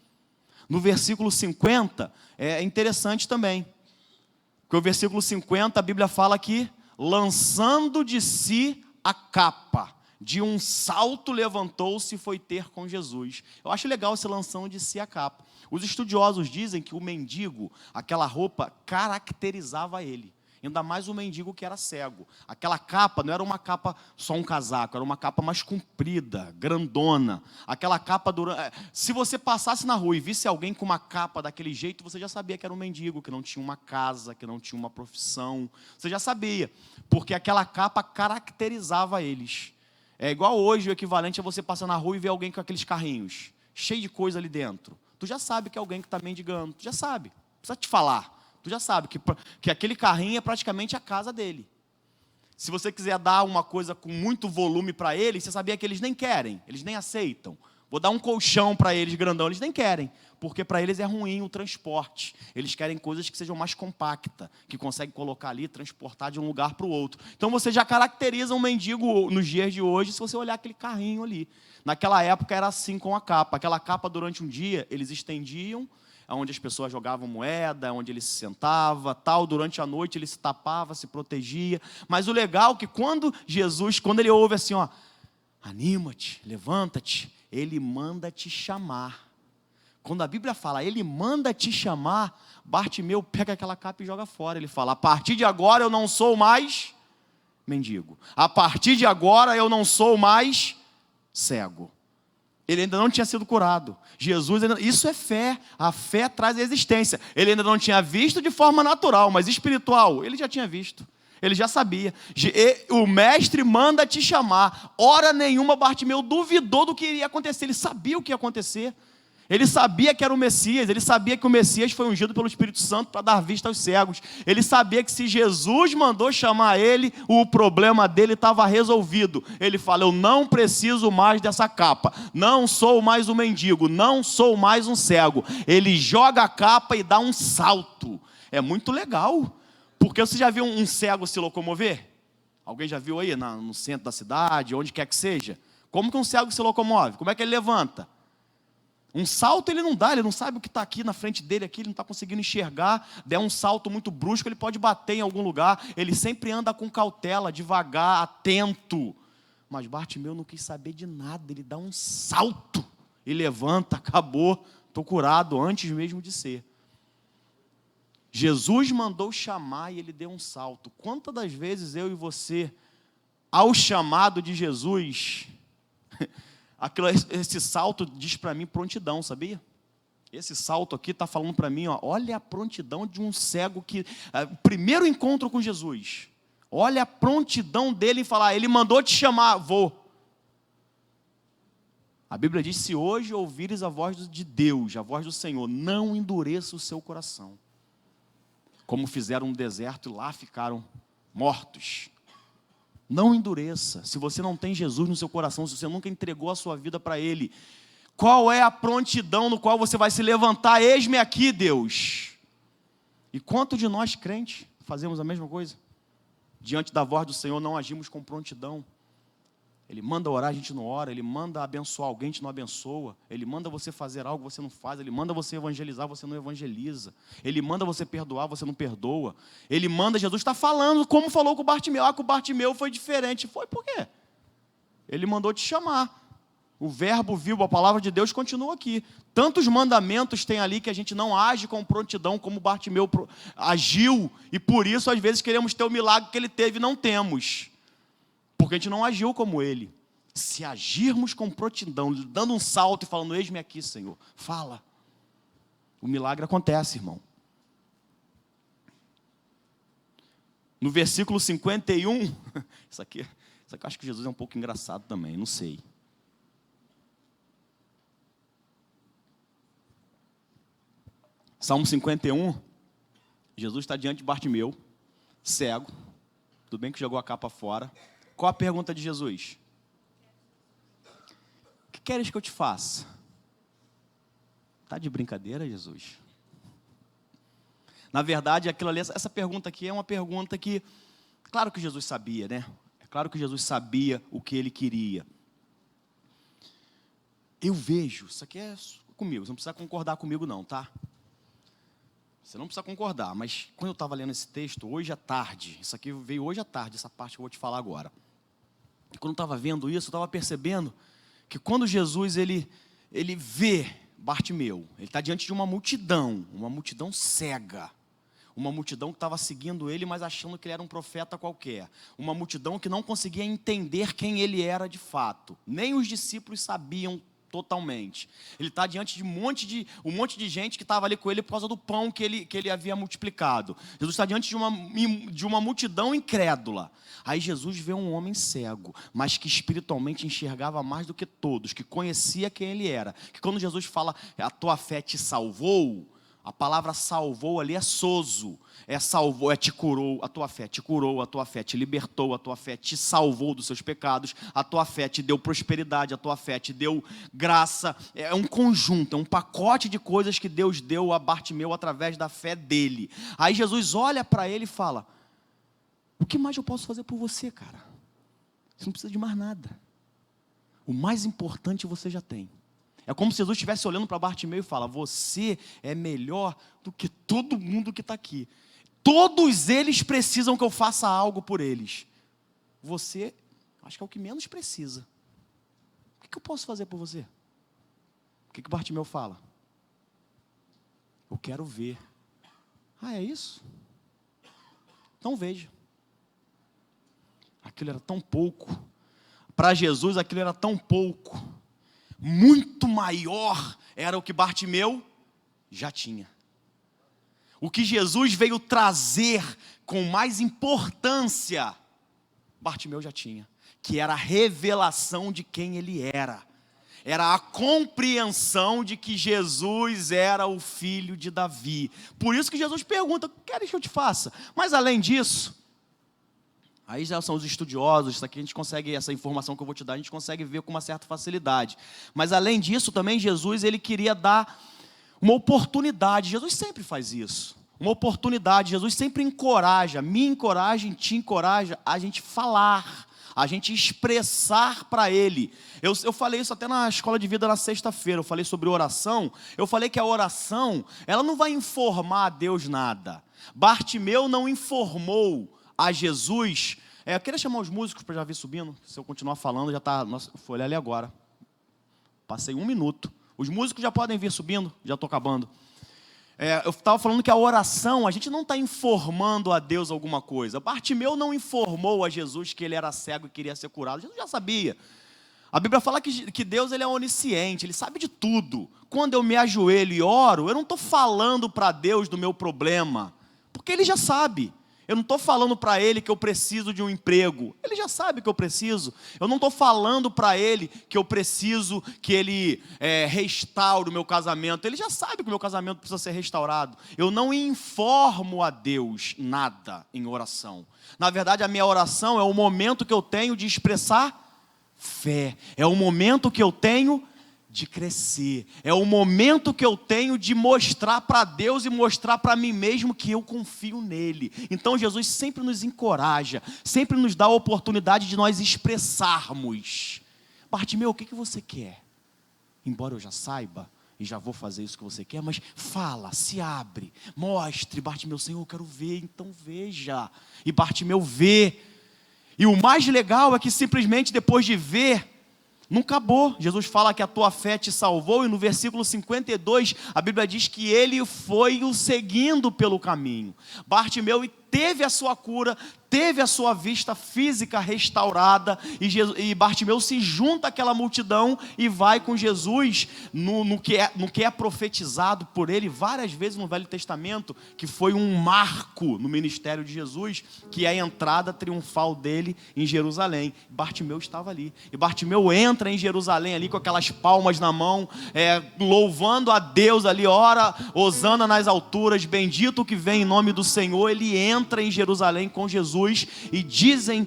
No versículo 50, é interessante também, porque o versículo 50, a Bíblia fala que, lançando de si a capa, de um salto levantou-se e foi ter com Jesus. Eu acho legal esse lançando de si a capa. Os estudiosos dizem que o mendigo, aquela roupa, caracterizava ele. Ainda mais o mendigo que era cego. Aquela capa não era uma capa só um casaco, era uma capa mais comprida, grandona. Aquela capa, se você passasse na rua e visse alguém com uma capa daquele jeito, você já sabia que era um mendigo, que não tinha uma casa, que não tinha uma profissão. Você já sabia, porque aquela capa caracterizava eles. É igual hoje, o equivalente a você passar na rua e ver alguém com aqueles carrinhos, cheio de coisa ali dentro. Tu já sabe que é alguém que está mendigando, tu já sabe, não precisa te falar. Tu já sabe que aquele carrinho é praticamente a casa dele. Se você quiser dar uma coisa com muito volume para eles, você sabia que eles nem querem, eles nem aceitam. Vou dar um colchão para eles grandão, eles nem querem, porque para eles é ruim o transporte. Eles querem coisas que sejam mais compactas, que conseguem colocar ali e transportar de um lugar para o outro. Então você já caracteriza um mendigo nos dias de hoje, se você olhar aquele carrinho ali. Naquela época era assim com a capa. Aquela capa durante um dia, eles estendiam, onde as pessoas jogavam moeda, onde ele se sentava, tal. Durante a noite ele se tapava, se protegia. Mas o legal é que quando ele ouve assim, ó, anima-te, levanta-te, ele manda te chamar. Quando a Bíblia fala, ele manda te chamar, Bartimeu pega aquela capa e joga fora. Ele fala, a partir de agora eu não sou mais mendigo. A partir de agora eu não sou mais cego. Ele ainda não tinha sido curado. Isso é fé. A fé traz a existência. Ele ainda não tinha visto de forma natural, mas espiritual, ele já tinha visto. Ele já sabia. O mestre manda te chamar. Hora nenhuma Bartimeu duvidou do que iria acontecer. Ele sabia o que ia acontecer. Ele sabia que era o Messias, ele sabia que o Messias foi ungido pelo Espírito Santo para dar vista aos cegos. Ele sabia que se Jesus mandou chamar ele, o problema dele estava resolvido. Ele fala, eu não preciso mais dessa capa, não sou mais um mendigo, não sou mais um cego. Ele joga a capa e dá um salto. É muito legal, porque você já viu um cego se locomover? Alguém já viu aí no centro da cidade, onde quer que seja? Como que um cego se locomove? Como é que ele levanta? Um salto ele não dá, ele não sabe o que está aqui na frente dele, aqui, ele não está conseguindo enxergar. Der um salto muito brusco, ele pode bater em algum lugar. Ele sempre anda com cautela, devagar, atento. Mas Bartimeu não quis saber de nada, ele dá um salto e levanta, acabou, estou curado antes mesmo de ser. Jesus mandou chamar e ele deu um salto. Quantas das vezes eu e você, ao chamado de Jesus... Esse salto diz para mim prontidão, sabia? Esse salto aqui está falando para mim, ó, olha a prontidão de um cego que... primeiro encontro com Jesus. Olha a prontidão dele em falar, ele mandou te chamar, vou. A Bíblia diz, se hoje ouvires a voz de Deus, a voz do Senhor, não endureça o seu coração. Como fizeram no deserto e lá ficaram mortos. Não endureça. Se você não tem Jesus no seu coração, se você nunca entregou a sua vida para Ele, qual é a prontidão no qual você vai se levantar? Eis-me aqui, Deus. E quanto de nós crentes fazemos a mesma coisa? Diante da voz do Senhor não agimos com prontidão. Ele manda orar, a gente não ora. Ele manda abençoar alguém, a gente não abençoa. Ele manda você fazer algo, você não faz. Ele manda você evangelizar, você não evangeliza. Ele manda você perdoar, você não perdoa. Ele manda, Jesus está falando como falou com o Bartimeu. Com o Bartimeu foi diferente. Foi por quê? Ele mandou te chamar. O verbo vivo, a palavra de Deus continua aqui. Tantos mandamentos tem ali que a gente não age com prontidão como Bartimeu agiu. E por isso, às vezes, queremos ter o milagre que ele teve e não temos. Porque a gente não agiu como ele. Se agirmos com prontidão, dando um salto e falando, eis-me aqui, Senhor, fala. O milagre acontece, irmão. No versículo 51, isso aqui eu acho que Jesus é um pouco engraçado também, não sei. Salmo 51, Jesus está diante de Bartimeu, cego, Tudo bem que jogou a capa fora. Qual a pergunta de Jesus? O que queres que eu te faça? Tá de brincadeira, Jesus? Na verdade, aquilo ali, essa pergunta aqui é uma pergunta que, claro que Jesus sabia, né? É claro que Jesus sabia o que ele queria. Eu vejo, isso aqui é comigo, você não precisa concordar comigo não, tá? Você não precisa concordar, mas quando eu estava lendo esse texto, hoje à tarde, isso aqui veio hoje à tarde, essa parte que eu vou te falar agora. E quando eu estava vendo isso, eu estava percebendo que quando Jesus, ele vê Bartimeu, ele está diante de uma multidão cega, uma multidão que estava seguindo ele, mas achando que ele era um profeta qualquer, uma multidão que não conseguia entender quem ele era de fato, nem os discípulos sabiam totalmente. Ele está diante de um monte de gente que estava ali com ele por causa do pão que ele havia multiplicado. Jesus está diante de uma multidão incrédula. Aí Jesus vê um homem cego, mas que espiritualmente enxergava mais do que todos, que conhecia quem ele era. Que quando Jesus fala, a tua fé te salvou, a palavra salvou ali é sozo, salvou, te curou, a tua fé te curou, a tua fé te libertou, a tua fé te salvou dos seus pecados, a tua fé te deu prosperidade, a tua fé te deu graça. É um conjunto, é um pacote de coisas que Deus deu a Bartimeu através da fé dele. Aí Jesus olha para ele e fala, o que mais eu posso fazer por você, cara? Você não precisa de mais nada. O mais importante você já tem. É como se Jesus estivesse olhando para Bartimeu e fala, você é melhor do que todo mundo que está aqui. Todos eles precisam que eu faça algo por eles. Você, acho que é o que menos precisa. O que eu posso fazer por você? O que Bartimeu fala? Eu quero ver. Ah, é isso? Então veja. Aquilo era tão pouco. Para Jesus aquilo era tão pouco. Muito maior era o que Bartimeu já tinha. O que Jesus veio trazer com mais importância, Bartimeu já tinha, que era a revelação de quem ele era. Era a compreensão de que Jesus era o filho de Davi. Por isso que Jesus pergunta, o que queres que eu te faça? Mas além disso, aí já são os estudiosos, isso aqui a gente consegue, essa informação que eu vou te dar, a gente consegue ver com uma certa facilidade. Mas além disso também Jesus, ele queria dar uma oportunidade. Jesus sempre faz isso. Uma oportunidade. Jesus sempre encoraja, me encoraja, te encoraja a gente falar, a gente expressar para Ele. Eu falei isso até na escola de vida na sexta-feira, eu falei sobre oração. Eu falei que a oração, ela não vai informar a Deus nada. Bartimeu não informou a Jesus. Eu queria chamar os músicos para já vir subindo. Se eu continuar falando, já está. Nossa, foi olhar ali agora. Passei 1 minuto. Os músicos já podem vir subindo, já estou acabando. Eu estava falando que a oração, a gente não está informando a Deus alguma coisa. Bartimeu não informou a Jesus que ele era cego e queria ser curado. Jesus já sabia. A Bíblia fala que Deus, ele é onisciente, Ele sabe de tudo. Quando eu me ajoelho e oro, eu não estou falando para Deus do meu problema, porque Ele já sabe. Eu não estou falando para Ele que eu preciso de um emprego. Ele já sabe que eu preciso. Eu não estou falando para Ele que eu preciso que Ele restaure o meu casamento. Ele já sabe que o meu casamento precisa ser restaurado. Eu não informo a Deus nada em oração. Na verdade, a minha oração é o momento que eu tenho de expressar fé. É o momento que eu tenho de crescer, é o momento que eu tenho de mostrar para Deus e mostrar para mim mesmo que eu confio nele. Então Jesus sempre nos encoraja, sempre nos dá a oportunidade de nós expressarmos. Bartimeu, o que você quer? Embora eu já saiba e já vou fazer isso que você quer, mas fala, se abre, mostre. Bartimeu, Senhor, eu quero ver, então veja. E Bartimeu vê. E o mais legal é que simplesmente depois de ver, não acabou. Jesus fala que a tua fé te salvou, e no versículo 52, a Bíblia diz que ele foi o seguindo pelo caminho. Bartimeu teve a sua cura, teve a sua vista física restaurada, e Bartimeu se junta àquela multidão e vai com Jesus no que é profetizado por ele várias vezes no Velho Testamento, que foi um marco no ministério de Jesus, que é a entrada triunfal dele em Jerusalém. Bartimeu estava ali, e Bartimeu entra em Jerusalém ali com aquelas palmas na mão, louvando a Deus ali, ora, hosana nas alturas, bendito o que vem em nome do Senhor. Ele entra entra em Jerusalém com Jesus e dizem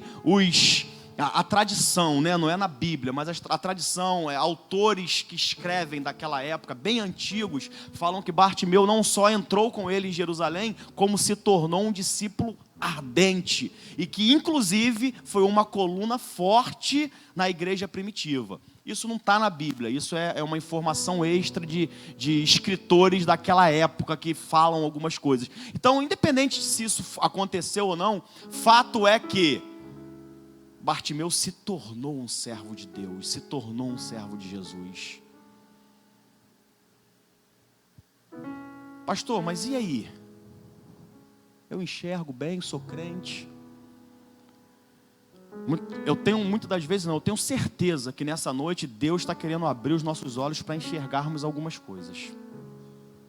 a tradição, né? Não é na Bíblia, mas a tradição, autores que escrevem daquela época, bem antigos, falam que Bartimeu não só entrou com ele em Jerusalém, como se tornou um discípulo ardente, e que inclusive foi uma coluna forte na igreja primitiva. Isso não está na Bíblia, isso é uma informação extra de escritores daquela época que falam algumas coisas. Então, independente se isso aconteceu ou não, fato é que Bartimeu se tornou um servo de Deus, se tornou um servo de Jesus. Pastor, mas e aí? Eu enxergo bem, sou crente. Eu tenho certeza que nessa noite Deus está querendo abrir os nossos olhos para enxergarmos algumas coisas.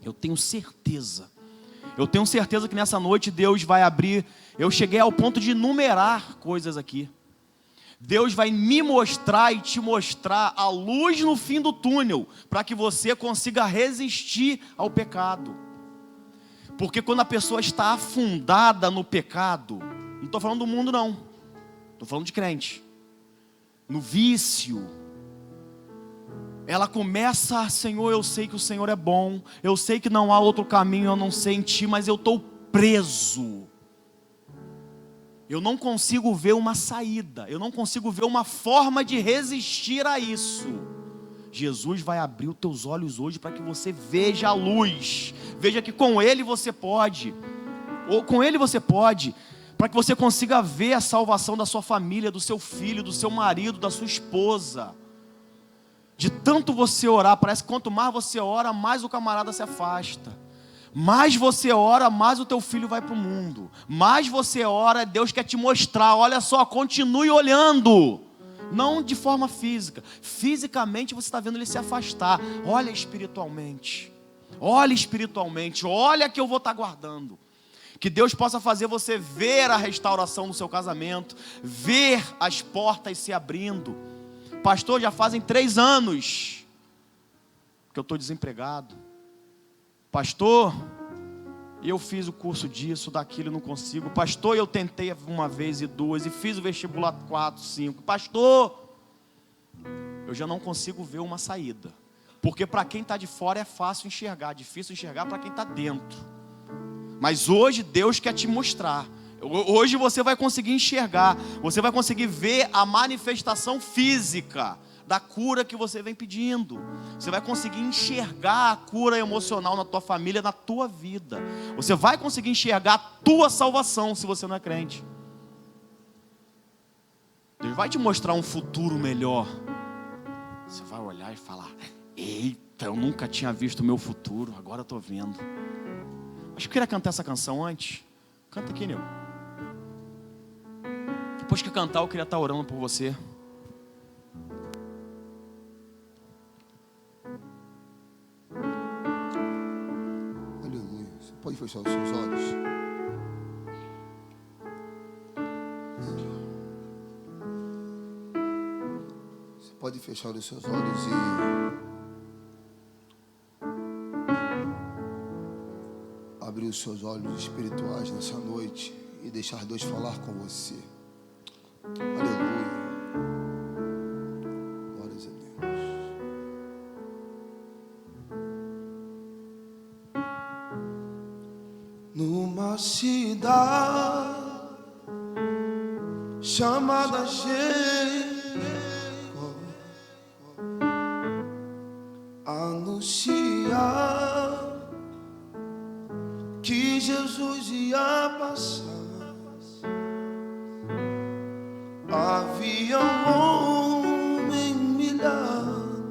Eu tenho certeza que nessa noite Deus vai abrir. Eu cheguei ao ponto de enumerar coisas aqui. Deus vai me mostrar e te mostrar a luz no fim do túnel, para que você consiga resistir ao pecado. Porque quando a pessoa está afundada no pecado, não estou falando do mundo não, estou falando de crente, no vício, ela começa, Senhor, eu sei que o Senhor é bom, eu sei que não há outro caminho a não ser em Ti, mas eu estou preso. Eu não consigo ver uma saída, eu não consigo ver uma forma de resistir a isso. Jesus vai abrir os teus olhos hoje para que você veja a luz, veja que com Ele você pode, para que você consiga ver a salvação da sua família, do seu filho, do seu marido, da sua esposa. De tanto você orar, parece que quanto mais você ora, mais o camarada se afasta. Mais você ora, mais o teu filho vai para o mundo. Mais você ora, Deus quer te mostrar, olha só, continue olhando. Não de forma física. Fisicamente você está vendo ele se afastar. Olha espiritualmente. Olha que eu vou estar guardando. Que Deus possa fazer você ver a restauração no seu casamento. Ver as portas se abrindo. Pastor, já fazem 3 anos que eu estou desempregado. Pastor, eu fiz o curso disso, daquilo, não consigo. Pastor, eu tentei uma vez e 2, e fiz o vestibular 4, 5. Pastor, eu já não consigo ver uma saída. Porque para quem está de fora é fácil enxergar, difícil enxergar para quem está dentro. Mas hoje Deus quer te mostrar. Hoje você vai conseguir enxergar, você vai conseguir ver a manifestação física da cura que você vem pedindo. Você vai conseguir enxergar a cura emocional na tua família, na tua vida. Você vai conseguir enxergar a tua salvação se você não é crente. Deus vai te mostrar um futuro melhor. Você vai olhar e falar: eita, eu nunca tinha visto o meu futuro, agora eu estou vendo. Acho que eu queria cantar essa canção antes. Canta aqui, Nil. Depois que cantar, eu queria estar orando por você. Pode fechar os seus olhos. Você pode fechar os seus olhos e abrir os seus olhos espirituais nessa noite e deixar Deus falar com você. Aleluia. Glórias a Deus. Numa cidade chamada Jericó, anunciar que Jesus ia passar. Havia um homem humilhado,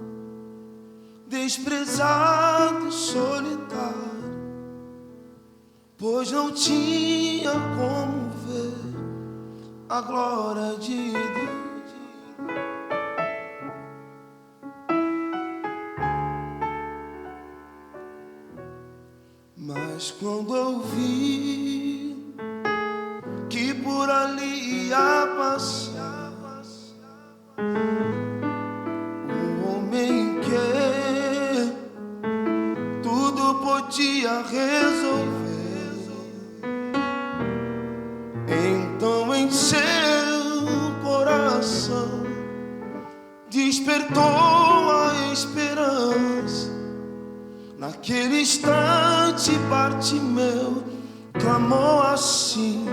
desprezado, solitário, pois não tinha como ver a glória de Deus. Mas quando eu vi que por ali ia passar um homem que tudo podia resolver, instante Bartimeu clamou assim: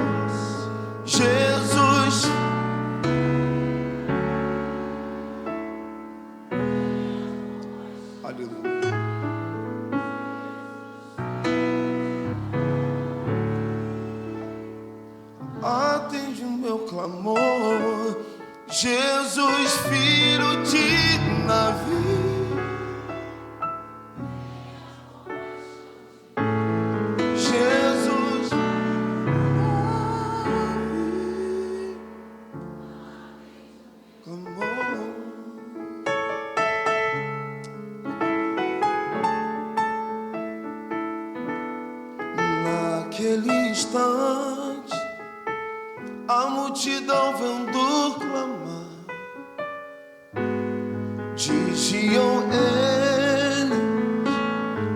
Jesus, aleluia. Atende o meu clamor, Jesus, filho de Davi. Jesus, clamou. Naquele instante, a multidão vendo clamar, diziam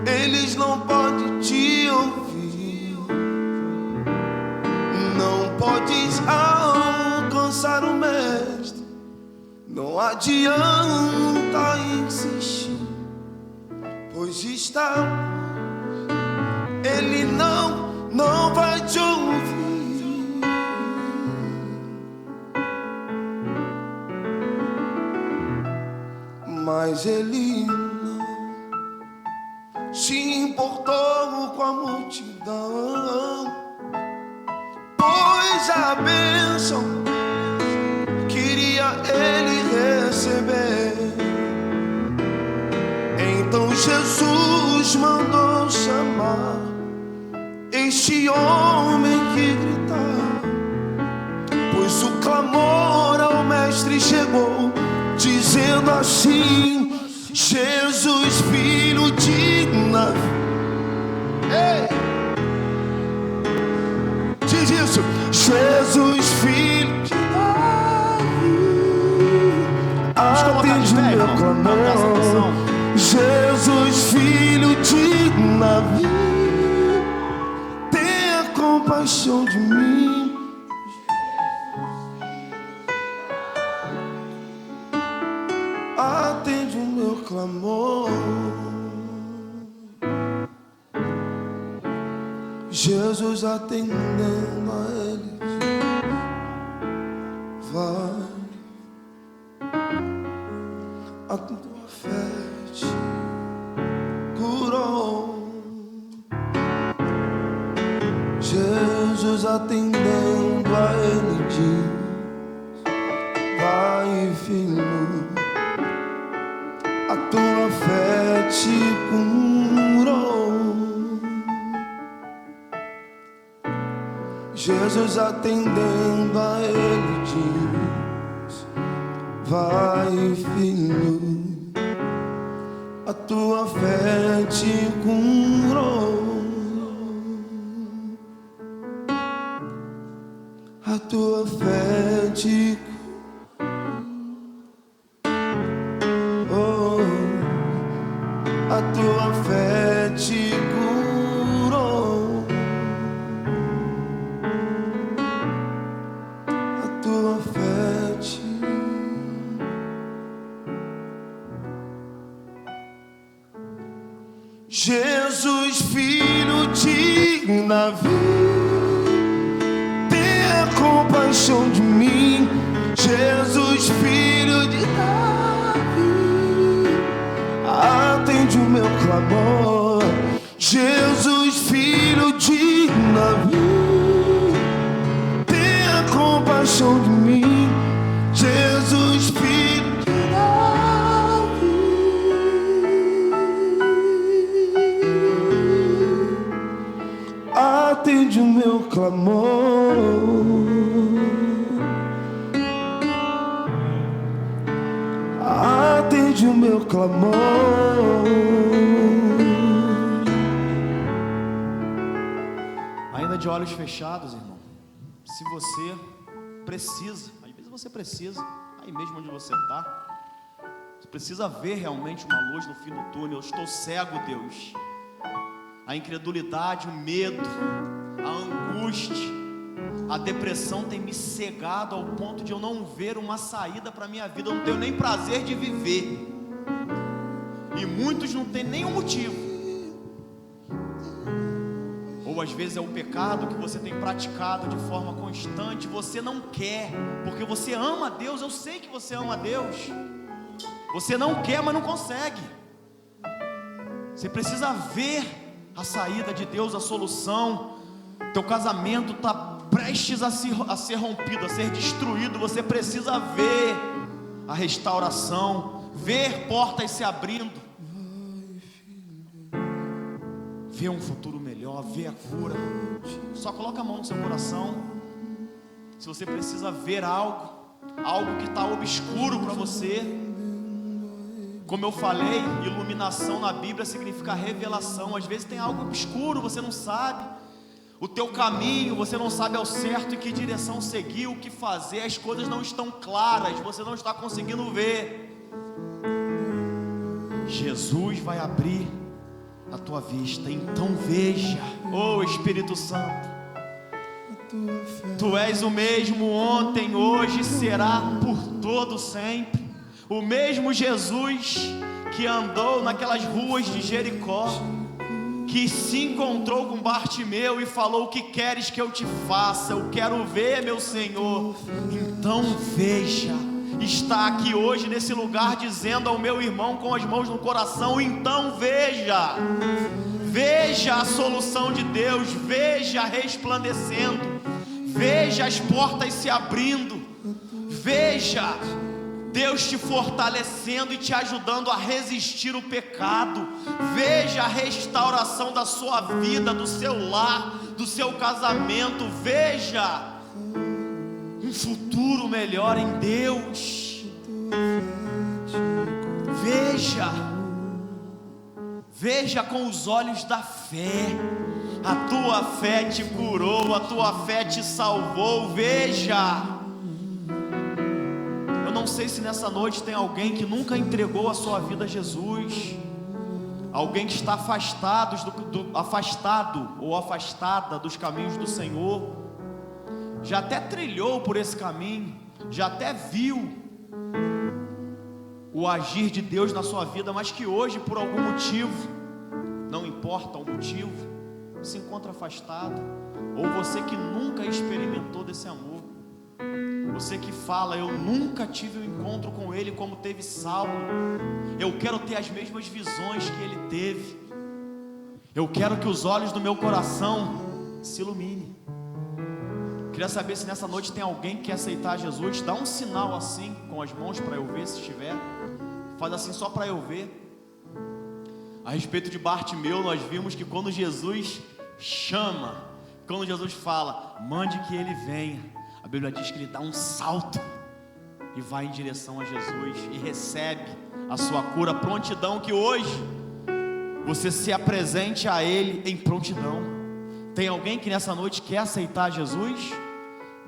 eles não podem te ouvir, não podes alcançar o mestre, não adianta insistir, pois está, ele não vai te ouvir. Mas ele não se importou com a multidão, pois a bênção queria ele receber. Então Jesus mandou chamar este homem que gritava, pois o clamor ao mestre chegou, dizendo assim: Jesus, filho de Davi. Diz isso: Jesus, filho de Davi, atende meu clamor. Jesus, filho de Davi, tenha compaixão de mim. Atende o meu clamor. Jesus atendendo a eles, vai, a tua fé te curou. Jesus atendendo a ele diz: vai, filho, a tua fé te curou. Jesus atendendo a ele diz: vai, filho, a tua fé te curou. A tua fé te curou. A tua fé te curou. A tua fé te... Jesus, filho de Davi, tenha compaixão de mim. Jesus, filho de Davi, atende o meu clamor. Jesus, filho de Davi, tenha compaixão de mim. Jesus, filho de Davi, atende o meu clamor. Atende o meu clamor. Ainda de olhos fechados, irmão, se você precisa, às vezes você precisa, aí mesmo onde você está, você precisa ver realmente uma luz no fim do túnel. Eu estou cego, Deus. A incredulidade, o medo, a angústia, a depressão tem me cegado ao ponto de eu não ver uma saída para a minha vida. Eu não tenho nem prazer de viver. E muitos não têm nenhum motivo. às vezes é o pecado que você tem praticado de forma constante. Você não quer, porque você ama a Deus. Eu sei que você ama a Deus. Você não quer, mas não consegue. Você precisa ver a saída de Deus, a solução. Teu casamento está prestes a ser rompido, a ser destruído. Você precisa ver a restauração, ver portas se abrindo, ver um futuro melhor, ver a cura. Só coloca a mão no seu coração. Se você precisa ver algo que está obscuro para você. Como eu falei, iluminação na Bíblia significa revelação. Às vezes tem algo obscuro, você não sabe o teu caminho, você não sabe ao certo em que direção seguir, o que fazer, as coisas não estão claras, você não está conseguindo ver. Jesus vai abrir a tua vista, então veja, oh Espírito Santo, Tu és o mesmo ontem, hoje, será por todo sempre. O mesmo Jesus que andou naquelas ruas de Jericó, que se encontrou com Bartimeu e falou: o que queres que eu te faça? Eu quero ver, meu Senhor. Então veja, está aqui hoje nesse lugar dizendo ao meu irmão com as mãos no coração: então veja, veja a solução de Deus, veja resplandecendo, veja as portas se abrindo, veja Deus te fortalecendo e te ajudando a resistir o pecado. Veja a restauração da sua vida, do seu lar, do seu casamento. Veja um futuro melhor em Deus. Veja com os olhos da fé. A tua fé te curou, a tua fé te salvou. Veja. Não sei se nessa noite tem alguém que nunca entregou a sua vida a Jesus, alguém que está afastado ou afastada dos caminhos do Senhor, já até trilhou por esse caminho, já até viu o agir de Deus na sua vida, mas que hoje por algum motivo, não importa o motivo, se encontra afastado, ou você que nunca experimentou desse amor. Você que fala: eu nunca tive um encontro com Ele como teve Saulo. Eu quero ter as mesmas visões que ele teve. Eu quero que os olhos do meu coração se iluminem. Queria saber se nessa noite tem alguém que quer aceitar Jesus. Dá um sinal assim com as mãos para eu ver, se estiver. Faz assim só para eu ver. A respeito de Bartimeu, nós vimos que quando Jesus chama, quando Jesus fala: mande que ele venha, a Bíblia diz que ele dá um salto e vai em direção a Jesus e recebe a sua cura. Prontidão, que hoje você se apresente a Ele em prontidão. Tem alguém que nessa noite quer aceitar Jesus?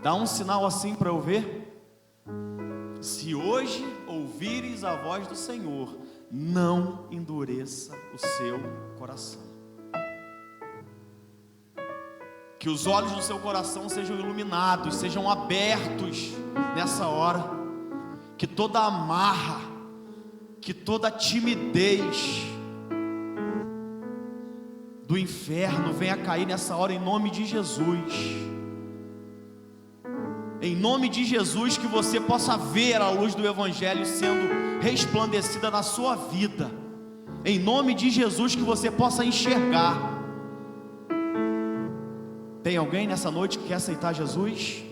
Dá um sinal assim para eu ver. Se hoje ouvires a voz do Senhor, não endureça o seu coração. Que os olhos do seu coração sejam iluminados, sejam abertos nessa hora. Que toda amarra, que toda timidez do inferno venha cair nessa hora em nome de Jesus. Em nome de Jesus, que você possa ver a luz do Evangelho sendo resplandecida na sua vida. Em nome de Jesus, que você possa enxergar. Tem alguém nessa noite que quer aceitar Jesus?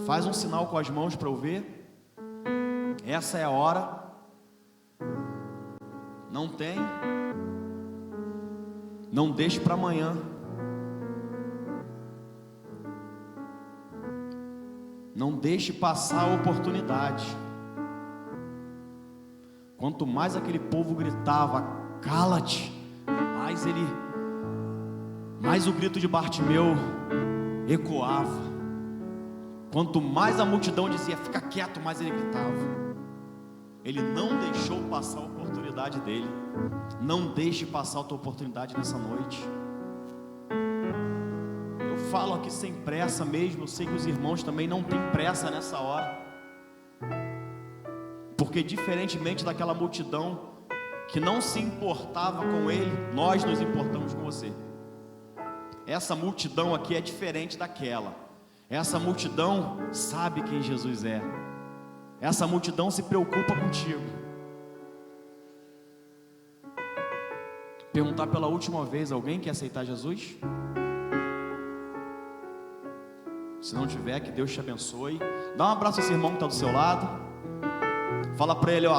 Faz um sinal com as mãos para eu ver. Essa é a hora. Não tem? Não deixe para amanhã. Não deixe passar a oportunidade. Quanto mais aquele povo gritava: cala-te, mais o grito de Bartimeu ecoava. Quanto mais a multidão dizia: fica quieto, mais ele gritava. Ele não deixou passar a oportunidade dele. Não deixe passar a tua oportunidade nessa noite. Eu falo aqui sem pressa mesmo. Eu sei que os irmãos também não têm pressa nessa hora, porque diferentemente daquela multidão que não se importava com ele, nós nos importamos com você. essa multidão aqui é diferente daquela. Essa multidão sabe quem Jesus é. Essa multidão se preocupa contigo. Perguntar pela última vez: alguém quer aceitar Jesus? Se não tiver, que Deus te abençoe. Dá um abraço a esse irmão que está do seu lado. Fala para ele: ó,